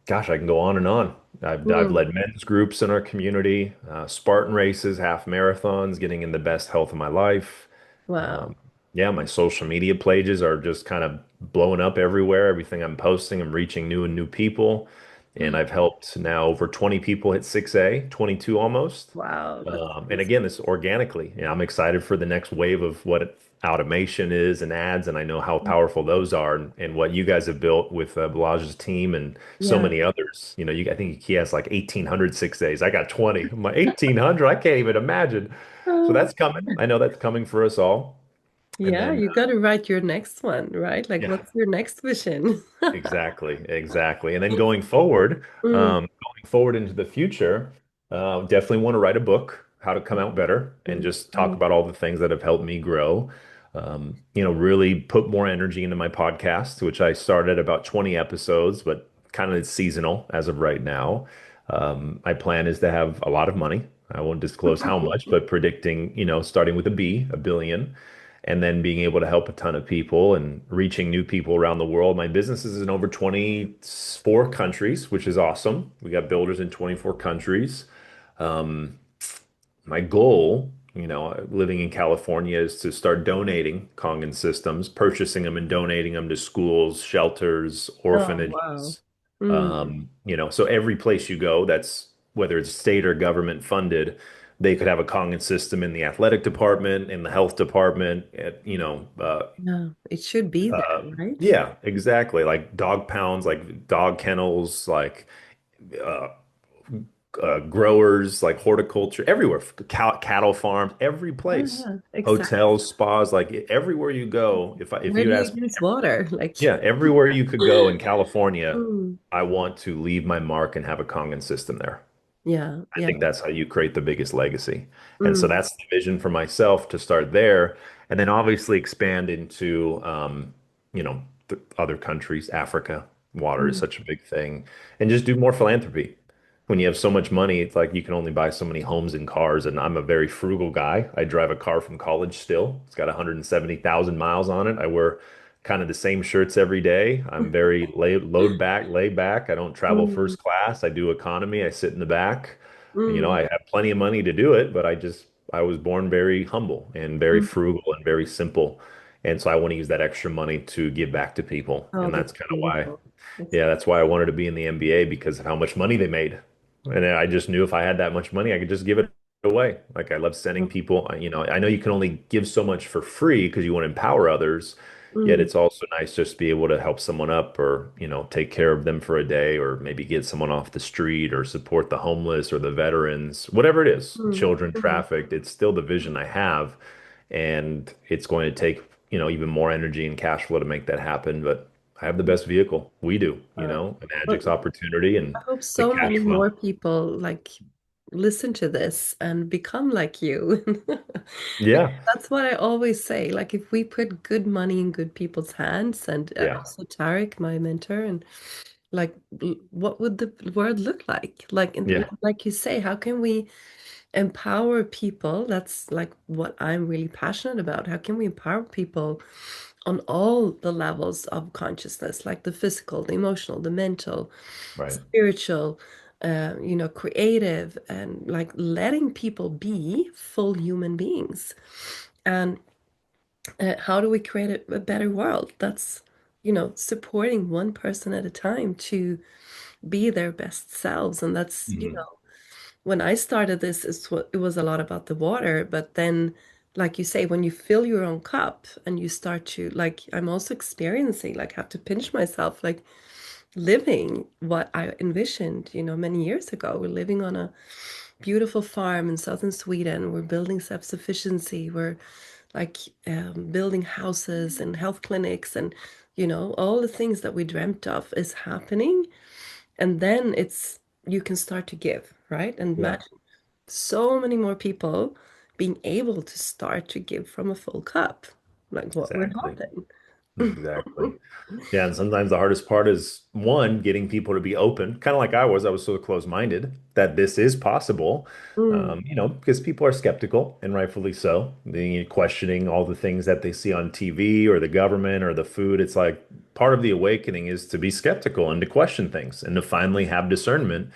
[SPEAKER 2] Gosh, I can go on and on. I've
[SPEAKER 1] Mm.
[SPEAKER 2] led men's groups in our community, Spartan races, half marathons, getting in the best health of my life.
[SPEAKER 1] Wow.
[SPEAKER 2] Um, yeah, my social media pages are just kind of blowing up everywhere. Everything I'm posting, I'm reaching new and new people. And I've helped now over 20 people hit 6A, 22 almost.
[SPEAKER 1] Wow, that's
[SPEAKER 2] And
[SPEAKER 1] amazing.
[SPEAKER 2] again, this organically. I'm excited for the next wave of what automation is and ads, and I know how powerful those are, and what you guys have built with Balaz's team and so
[SPEAKER 1] Yeah.
[SPEAKER 2] many others. I think he has like 1,800 6 days. I got 20. I'm like 1,800. I can't even imagine. So
[SPEAKER 1] Uh,
[SPEAKER 2] that's coming. I know that's coming for us all. And
[SPEAKER 1] yeah,
[SPEAKER 2] then,
[SPEAKER 1] you got to write your next one, right? Like,
[SPEAKER 2] yeah.
[SPEAKER 1] what's your next vision?
[SPEAKER 2] Exactly, exactly. And then
[SPEAKER 1] Mm,
[SPEAKER 2] going forward into the future, definitely want to write a book, how to come out better, and
[SPEAKER 1] mm,
[SPEAKER 2] just talk
[SPEAKER 1] mm.
[SPEAKER 2] about all the things that have helped me grow. Really put more energy into my podcast, which I started about 20 episodes, but kind of seasonal as of right now. My plan is to have a lot of money. I won't disclose how much, but predicting, starting with a B, a billion, and then being able to help a ton of people and reaching new people around the world. My business is in over 24 countries, which is awesome. We got builders in 24 countries. Um, my goal, living in California, is to start donating Kangen systems, purchasing them and donating them to schools, shelters,
[SPEAKER 1] Oh, wow.
[SPEAKER 2] orphanages.
[SPEAKER 1] Mm,
[SPEAKER 2] So every place you go, that's whether it's state or government funded, they could have a Kangen system in the athletic department, in the health department,
[SPEAKER 1] Yeah, it should be there,
[SPEAKER 2] uh,
[SPEAKER 1] right?
[SPEAKER 2] yeah, exactly. Like dog pounds, like dog kennels, like uh, growers, like horticulture, everywhere, cattle farms, every
[SPEAKER 1] Yeah,
[SPEAKER 2] place,
[SPEAKER 1] yeah, exactly.
[SPEAKER 2] hotels, spas, like everywhere you go. If
[SPEAKER 1] Where do
[SPEAKER 2] you'd
[SPEAKER 1] you
[SPEAKER 2] ask me,
[SPEAKER 1] use water? Like,
[SPEAKER 2] yeah, everywhere you could go in California,
[SPEAKER 1] mm,
[SPEAKER 2] I want to leave my mark and have a Kangen system there.
[SPEAKER 1] yeah,
[SPEAKER 2] I
[SPEAKER 1] yeah.
[SPEAKER 2] think that's how you create the biggest legacy. And so
[SPEAKER 1] Mm,
[SPEAKER 2] that's the vision for myself to start there, and then obviously expand into, other countries. Africa, water is
[SPEAKER 1] mm,
[SPEAKER 2] such a big thing, and just do more philanthropy. When you have so much money, it's like you can only buy so many homes and cars. And I'm a very frugal guy. I drive a car from college still. It's got 170,000 miles on it. I wear kind of the same shirts every day. I'm very laid back. I don't travel
[SPEAKER 1] mm,
[SPEAKER 2] first class. I do economy. I sit in the back. I
[SPEAKER 1] mm,
[SPEAKER 2] have plenty of money to do it, but I was born very humble and very
[SPEAKER 1] mm.
[SPEAKER 2] frugal and very simple. And so I want to use that extra money to give back to people.
[SPEAKER 1] Oh,
[SPEAKER 2] And
[SPEAKER 1] that's
[SPEAKER 2] that's kind of why,
[SPEAKER 1] beautiful. That's
[SPEAKER 2] yeah, that's why I wanted to be in the NBA because of how much money they made. And I just knew if I had that much money, I could just give it away. Like I love sending
[SPEAKER 1] beautiful.
[SPEAKER 2] people, I know you can only give so much for free because you want to empower others. Yet
[SPEAKER 1] Mm,
[SPEAKER 2] it's also nice just to be able to help someone up or, take care of them for a day or maybe get someone off the street or support the homeless or the veterans, whatever it is,
[SPEAKER 1] mm,
[SPEAKER 2] children
[SPEAKER 1] mm,
[SPEAKER 2] trafficked. It's still the vision I have. And it's going to take, even more energy and cash flow to make that happen. But I have the
[SPEAKER 1] mm.
[SPEAKER 2] best vehicle. We do,
[SPEAKER 1] Uh,
[SPEAKER 2] a
[SPEAKER 1] but
[SPEAKER 2] Magic's opportunity
[SPEAKER 1] I
[SPEAKER 2] and
[SPEAKER 1] hope
[SPEAKER 2] the
[SPEAKER 1] so
[SPEAKER 2] cash
[SPEAKER 1] many
[SPEAKER 2] flow.
[SPEAKER 1] more people like listen to this and become like you. Because
[SPEAKER 2] Yeah.
[SPEAKER 1] that's what I always say. Like if we put good money in good people's hands, and
[SPEAKER 2] Yeah.
[SPEAKER 1] also Tarek, my mentor, and like what would the world look like? Like
[SPEAKER 2] Yeah.
[SPEAKER 1] like you say, how can we empower people? That's like what I'm really passionate about. How can we empower people on all the levels of consciousness, like the physical, the emotional, the mental,
[SPEAKER 2] Right.
[SPEAKER 1] spiritual, creative, and like letting people be full human beings. And how do we create a better world? That's, supporting one person at a time to be their best selves. And that's,
[SPEAKER 2] Mhm.
[SPEAKER 1] when I started this, it was a lot about the water, but then, like you say, when you fill your own cup and you start to, like, I'm also experiencing, like, have to pinch myself, like, living what I envisioned, many years ago. We're living on a beautiful farm in southern Sweden. We're building self-sufficiency. We're like building houses and health clinics, and, all the things that we dreamt of is happening. And then you can start to give, right? And
[SPEAKER 2] Yeah.
[SPEAKER 1] so many more people being able to start to give from a full cup. Like what would
[SPEAKER 2] Exactly.
[SPEAKER 1] happen?
[SPEAKER 2] Exactly. Yeah, and sometimes the hardest part is one, getting people to be open, kind of like I was. I was so close-minded that this is possible,
[SPEAKER 1] Mm,
[SPEAKER 2] because people are skeptical and rightfully so. They questioning all the things that they see on TV or the government or the food. It's like part of the awakening is to be skeptical and to question things and to finally have discernment.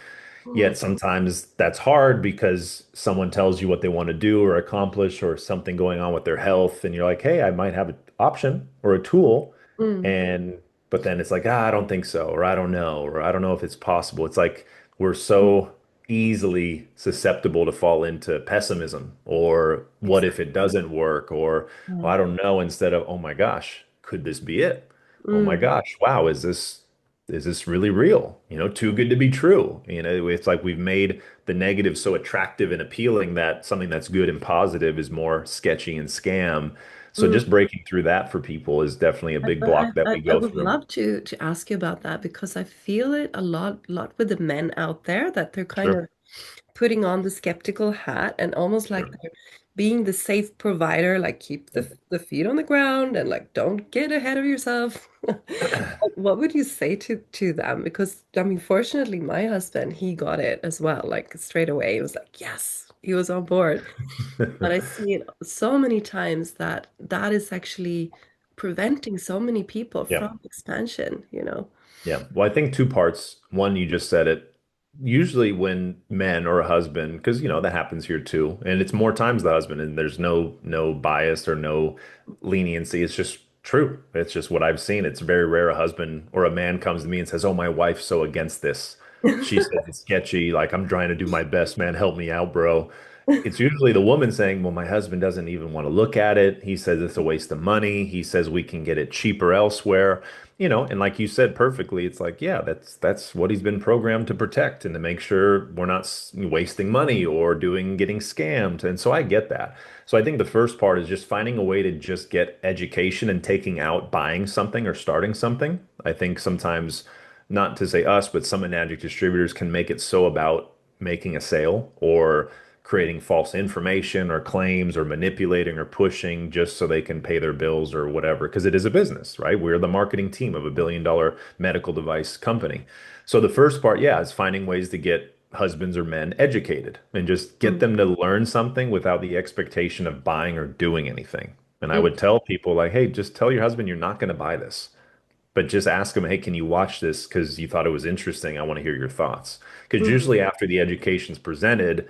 [SPEAKER 1] mm,
[SPEAKER 2] Yet sometimes that's hard because someone tells you what they want to do or accomplish or something going on with their health, and you're like, hey, I might have an option or a tool.
[SPEAKER 1] mm,
[SPEAKER 2] And but then it's like, I don't think so, or I don't know if it's possible. It's like we're
[SPEAKER 1] mm.
[SPEAKER 2] so easily susceptible to fall into pessimism or what if it
[SPEAKER 1] Exactly.
[SPEAKER 2] doesn't work, or
[SPEAKER 1] Yeah.
[SPEAKER 2] well, I don't know, instead of, oh my gosh, could this be it? Oh my
[SPEAKER 1] Mm,
[SPEAKER 2] gosh, wow, is this really real? Too good to be true. It's like we've made the negative so attractive and appealing that something that's good and positive is more sketchy and scam. So
[SPEAKER 1] mm.
[SPEAKER 2] just breaking through that for people is definitely a big
[SPEAKER 1] But
[SPEAKER 2] block that we
[SPEAKER 1] I
[SPEAKER 2] go
[SPEAKER 1] would
[SPEAKER 2] through.
[SPEAKER 1] love to ask you about that, because I feel it a lot with the men out there, that they're kind
[SPEAKER 2] Sure.
[SPEAKER 1] of putting on the skeptical hat and almost like
[SPEAKER 2] Sure.
[SPEAKER 1] they're being the safe provider, like keep the feet on the ground and like don't get ahead of yourself. What would you say to them? Because I mean, fortunately, my husband, he got it as well, like straight away. He was like, yes, he was on board. But I see it so many times that that is actually preventing so many people
[SPEAKER 2] Yeah.
[SPEAKER 1] from expansion.
[SPEAKER 2] Yeah. Well, I think two parts. One, you just said it. Usually when men or a husband, because that happens here too, and it's more times the husband, and there's no bias or no leniency. It's just true. It's just what I've seen. It's very rare a husband or a man comes to me and says, "Oh, my wife's so against this." She says it's sketchy. Like, I'm trying to do my best, man. Help me out, bro. It's usually the woman saying, well, my husband doesn't even want to look at it. He says it's a waste of money. He says we can get it cheaper elsewhere. And like you said perfectly, it's like, yeah, that's what he's been programmed to protect and to make sure we're not wasting money or getting scammed. And so I get that. So I think the first part is just finding a way to just get education and taking out buying something or starting something. I think sometimes, not to say us, but some Enagic distributors can make it so about making a sale or creating false information or claims or manipulating or pushing just so they can pay their bills or whatever, because it is a business, right? We're the marketing team of $1 billion medical device company. So the first part, yeah, is finding ways to get husbands or men educated and just get
[SPEAKER 1] Mm,
[SPEAKER 2] them to learn something without the expectation of buying or doing anything. And I
[SPEAKER 1] mm,
[SPEAKER 2] would tell people like, hey, just tell your husband you're not going to buy this, but just ask them, hey, can you watch this because you thought it was interesting? I want to hear your thoughts. Because
[SPEAKER 1] mm,
[SPEAKER 2] usually after the education's presented,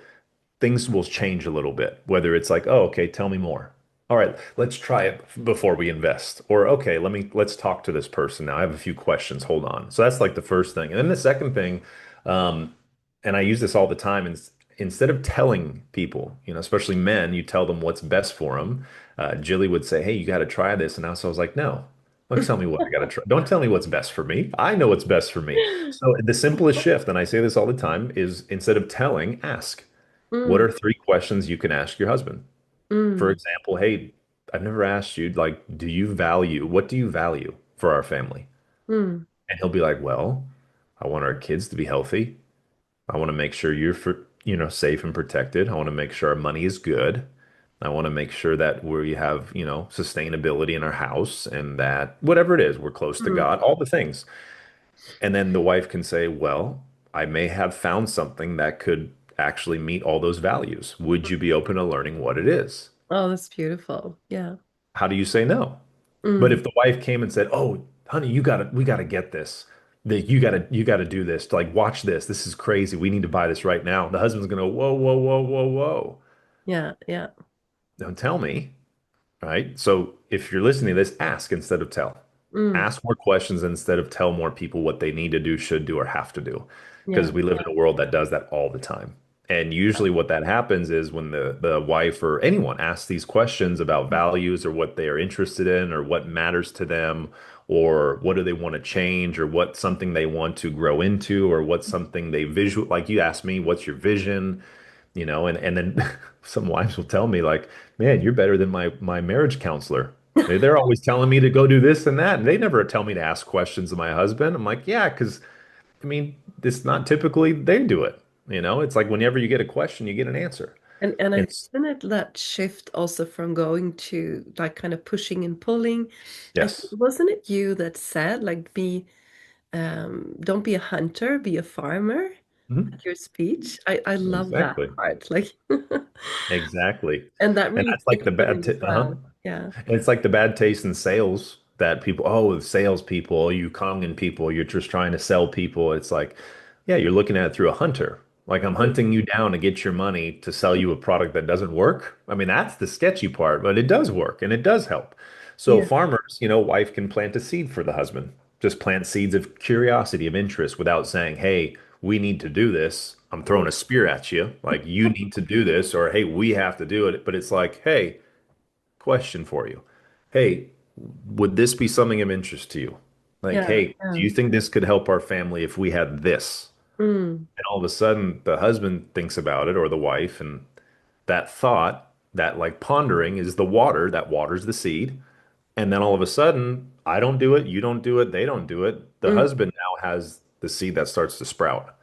[SPEAKER 2] things will change a little bit. Whether it's like, oh, okay, tell me more. All right, let's try it before we invest. Or okay, let's talk to this person now. I have a few questions. Hold on. So that's like the first thing. And then the second thing, um, and I use this all the time, is instead of telling people, especially men, you tell them what's best for them. Jilly would say, hey, you got to try this. And I was like, no, don't tell me what I got to try. Don't tell me what's best for me. I know what's best for me. So the simplest shift, and I say this all the time, is instead of telling, ask. What
[SPEAKER 1] mm,
[SPEAKER 2] are three questions you can ask your husband? For
[SPEAKER 1] mm,
[SPEAKER 2] example, hey, I've never asked you, like, what do you value for our family?
[SPEAKER 1] mm,
[SPEAKER 2] And he'll be like, well, I want our kids to be healthy. I want to make sure safe and protected. I want to make sure our money is good. I want to make sure that we have, sustainability in our house and that whatever it is, we're close to
[SPEAKER 1] mm.
[SPEAKER 2] God, all the things. And then the wife can say, well, I may have found something that could actually meet all those values. Would you be open to learning what it is?
[SPEAKER 1] Oh, that's beautiful. Yeah.
[SPEAKER 2] How do you say no? But
[SPEAKER 1] Mm.
[SPEAKER 2] if the wife came and said, "Oh, honey, we gotta get this. That you gotta do this. Like, watch this. This is crazy. We need to buy this right now." The husband's gonna, whoa, whoa, whoa, whoa, whoa.
[SPEAKER 1] Yeah, yeah.
[SPEAKER 2] Don't tell me. Right? So if you're listening to this, ask instead of tell.
[SPEAKER 1] Mm.
[SPEAKER 2] Ask more questions instead of tell more people what they need to do, should do, or have to do. Because
[SPEAKER 1] Yeah.
[SPEAKER 2] we live in a world that does that all the time. And usually what that happens is when the wife or anyone asks these questions about values or what they are interested in or what matters to them or what do they want to change or what something they want to grow into or what's something they visual like you asked me, what's your vision? And then some wives will tell me like, man, you're better than my marriage counselor. They're always telling me to go do this and that, and they never tell me to ask questions of my husband. I'm like, yeah, because I mean, it's not typically they do it. It's like whenever you get a question, you get an answer.
[SPEAKER 1] And I
[SPEAKER 2] It's
[SPEAKER 1] isn't it that shift also from going to like kind of pushing and pulling? I think
[SPEAKER 2] yes.
[SPEAKER 1] wasn't it you that said like be don't be a hunter, be a farmer
[SPEAKER 2] Mhm.
[SPEAKER 1] at your speech? I love that
[SPEAKER 2] Exactly.
[SPEAKER 1] part. Like
[SPEAKER 2] Exactly.
[SPEAKER 1] and that
[SPEAKER 2] And
[SPEAKER 1] really
[SPEAKER 2] that's like
[SPEAKER 1] sticks
[SPEAKER 2] the
[SPEAKER 1] with
[SPEAKER 2] bad
[SPEAKER 1] me
[SPEAKER 2] t
[SPEAKER 1] as
[SPEAKER 2] uh-huh.
[SPEAKER 1] well. Yeah.
[SPEAKER 2] And it's like the bad taste in sales that people, oh, the salespeople, you Kongan people, you're just trying to sell people. It's like, yeah, you're looking at it through a hunter. Like I'm hunting you down to get your money to sell you a product that doesn't work. I mean, that's the sketchy part, but it does work and it does help. So
[SPEAKER 1] Yeah.
[SPEAKER 2] farmers, wife can plant a seed for the husband. Just plant seeds of curiosity, of interest without saying, hey, we need to do this. I'm throwing a spear at you. Like you need to do this, or hey, we have to do it. But it's like, hey, question for you. Hey, would this be something of interest to you? Like,
[SPEAKER 1] Yeah.
[SPEAKER 2] hey, do
[SPEAKER 1] Yeah.
[SPEAKER 2] you think this could help our family if we had this?
[SPEAKER 1] Mm,
[SPEAKER 2] And all of a sudden, the husband thinks about it or the wife, and that thought, that like pondering is the water that waters the seed. And then all of a sudden, I don't do it, you don't do it, they don't do it. The
[SPEAKER 1] mm.
[SPEAKER 2] husband now has the seed that starts to sprout.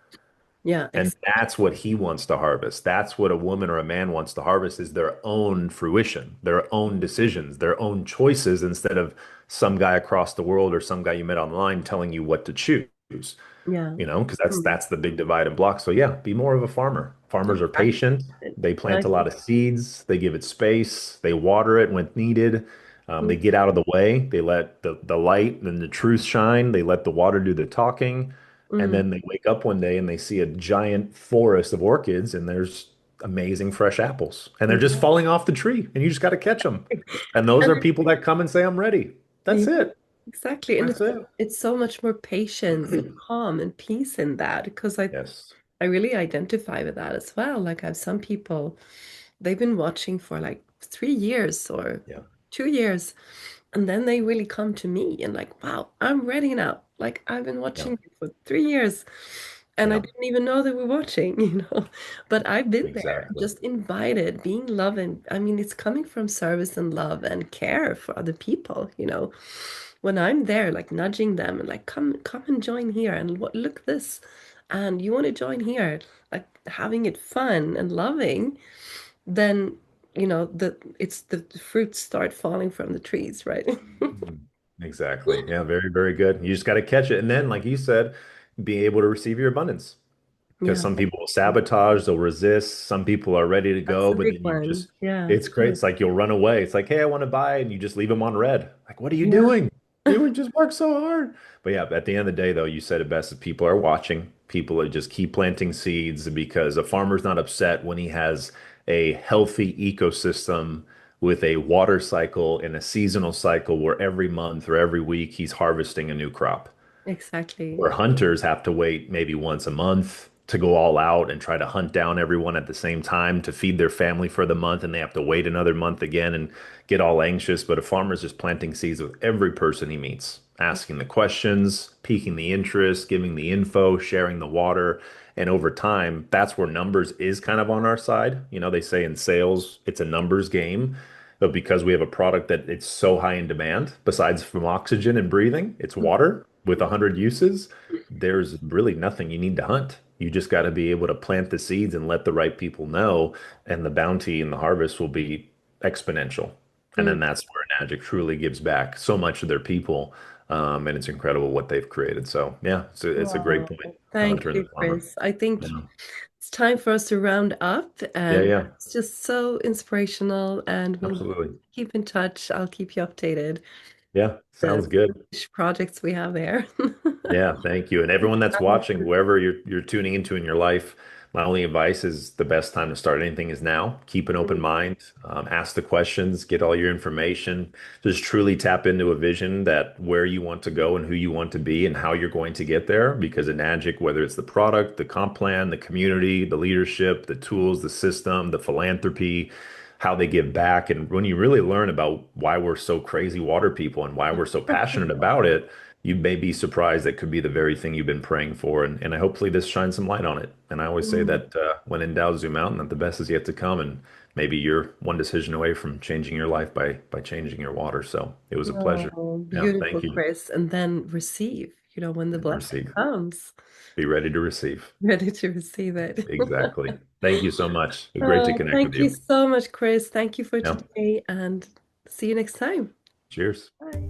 [SPEAKER 1] Yeah,
[SPEAKER 2] And that's what he wants to harvest. That's what a woman or a man wants to harvest is their own fruition, their own decisions, their own choices instead of some guy across the world or some guy you met online telling you what to choose,
[SPEAKER 1] yeah.
[SPEAKER 2] because that's
[SPEAKER 1] Mm.
[SPEAKER 2] that's the big divide and block. So yeah, be more of a farmer. Farmers are
[SPEAKER 1] I,
[SPEAKER 2] patient. They
[SPEAKER 1] and I
[SPEAKER 2] plant a lot
[SPEAKER 1] think
[SPEAKER 2] of seeds. They give it space. They water it when needed. They
[SPEAKER 1] mm,
[SPEAKER 2] get out of the way. They let the light and the truth shine. They let the water do the talking. And
[SPEAKER 1] mm,
[SPEAKER 2] then they wake up one day and they see a giant forest of orchids and there's amazing fresh apples. And they're just falling off the tree and you just got to catch them. And those
[SPEAKER 1] and
[SPEAKER 2] are people that come and say, I'm ready. That's
[SPEAKER 1] it,
[SPEAKER 2] it.
[SPEAKER 1] exactly. And
[SPEAKER 2] That's it.
[SPEAKER 1] it's so much more patience and calm and peace in that because
[SPEAKER 2] Yes.
[SPEAKER 1] I really identify with that as well. Like I have some people, they've been watching for like 3 years or
[SPEAKER 2] Yeah.
[SPEAKER 1] 2 years, and then they really come to me and like, wow, I'm ready now. Like I've been
[SPEAKER 2] Yeah.
[SPEAKER 1] watching you for 3 years and I
[SPEAKER 2] Yeah.
[SPEAKER 1] didn't even know they were watching, But I've been there,
[SPEAKER 2] Exactly.
[SPEAKER 1] just invited, being loving. I mean, it's coming from service and love and care for other people. When I'm there, like nudging them and like, come and join here and look this, and you want to join here, like having it fun and loving, then the fruits start falling from the trees, right?
[SPEAKER 2] Mhm. Exactly. Yeah, very, very good. You just got to catch it. And then, like you said, be able to receive your abundance. Because
[SPEAKER 1] Yeah,
[SPEAKER 2] some people will sabotage, they'll resist. Some people are ready to
[SPEAKER 1] that's
[SPEAKER 2] go,
[SPEAKER 1] the
[SPEAKER 2] but
[SPEAKER 1] big
[SPEAKER 2] then you
[SPEAKER 1] one.
[SPEAKER 2] just,
[SPEAKER 1] Yeah.
[SPEAKER 2] it's great. It's like you'll run away. It's like, hey, I want to buy, and you just leave them on red. Like, what are you
[SPEAKER 1] Yeah.
[SPEAKER 2] doing? You would just work so hard. But yeah, at the end of the day, though, you said it best, is people are watching. People are just keep planting seeds because a farmer's not upset when he has a healthy ecosystem with a water cycle and a seasonal cycle where every month or every week he's harvesting a new crop
[SPEAKER 1] Exactly.
[SPEAKER 2] where hunters have to wait maybe once a month to go all out and try to hunt down everyone at the same time to feed their family for the month, and they have to wait another month again and get all anxious. But a farmer's just planting seeds with every person he meets, asking the questions, piquing the interest, giving the info, sharing the water. And over time, that's where numbers is kind of on our side. They say in sales, it's a numbers game. But because we have a product that it's so high in demand, besides from oxygen and breathing, it's water with 100 uses, there's really nothing you need to hunt. You just got to be able to plant the seeds and let the right people know, and the bounty and the harvest will be exponential. And
[SPEAKER 1] Mm.
[SPEAKER 2] then that's where Magic truly gives back so much to their people. And it's incredible what they've created. So, yeah, it's a great
[SPEAKER 1] Wow.
[SPEAKER 2] point, the
[SPEAKER 1] Thank
[SPEAKER 2] hunter and
[SPEAKER 1] you,
[SPEAKER 2] the farmer.
[SPEAKER 1] Chris. I think
[SPEAKER 2] Yeah,
[SPEAKER 1] it's time for us to round up,
[SPEAKER 2] yeah,
[SPEAKER 1] and
[SPEAKER 2] yeah,
[SPEAKER 1] it's just so inspirational. And we'll
[SPEAKER 2] absolutely.
[SPEAKER 1] keep in touch. I'll keep you updated
[SPEAKER 2] Yeah,
[SPEAKER 1] the
[SPEAKER 2] sounds good.
[SPEAKER 1] projects we have there.
[SPEAKER 2] Yeah, thank you. And everyone that's watching, whoever you're tuning into in your life, my only advice is the best time to start anything is now. Keep an open mind, ask the questions, get all your information. Just truly tap into a vision that where you want to go and who you want to be and how you're going to get there. Because in Magic, whether it's the product, the comp plan, the community, the leadership, the tools, the system, the philanthropy, how they give back, and when you really learn about why we're so crazy water people and why we're so passionate about it, you may be surprised that could be the very thing you've been praying for. And hopefully this shines some light on it. And I always say
[SPEAKER 1] Mm.
[SPEAKER 2] that when in doubt, zoom out, and that the best is yet to come. And maybe you're one decision away from changing your life by changing your water. So it was a pleasure.
[SPEAKER 1] Oh,
[SPEAKER 2] Yeah,
[SPEAKER 1] beautiful,
[SPEAKER 2] thank you.
[SPEAKER 1] Chris. And then receive, when the
[SPEAKER 2] And
[SPEAKER 1] blessing
[SPEAKER 2] receive.
[SPEAKER 1] comes,
[SPEAKER 2] Be ready to receive.
[SPEAKER 1] ready to receive it.
[SPEAKER 2] Exactly. Thank you so much. Great to
[SPEAKER 1] Oh,
[SPEAKER 2] connect with
[SPEAKER 1] thank you
[SPEAKER 2] you.
[SPEAKER 1] so much, Chris. Thank you for
[SPEAKER 2] Yeah.
[SPEAKER 1] today, and see you next time.
[SPEAKER 2] Cheers.
[SPEAKER 1] Bye.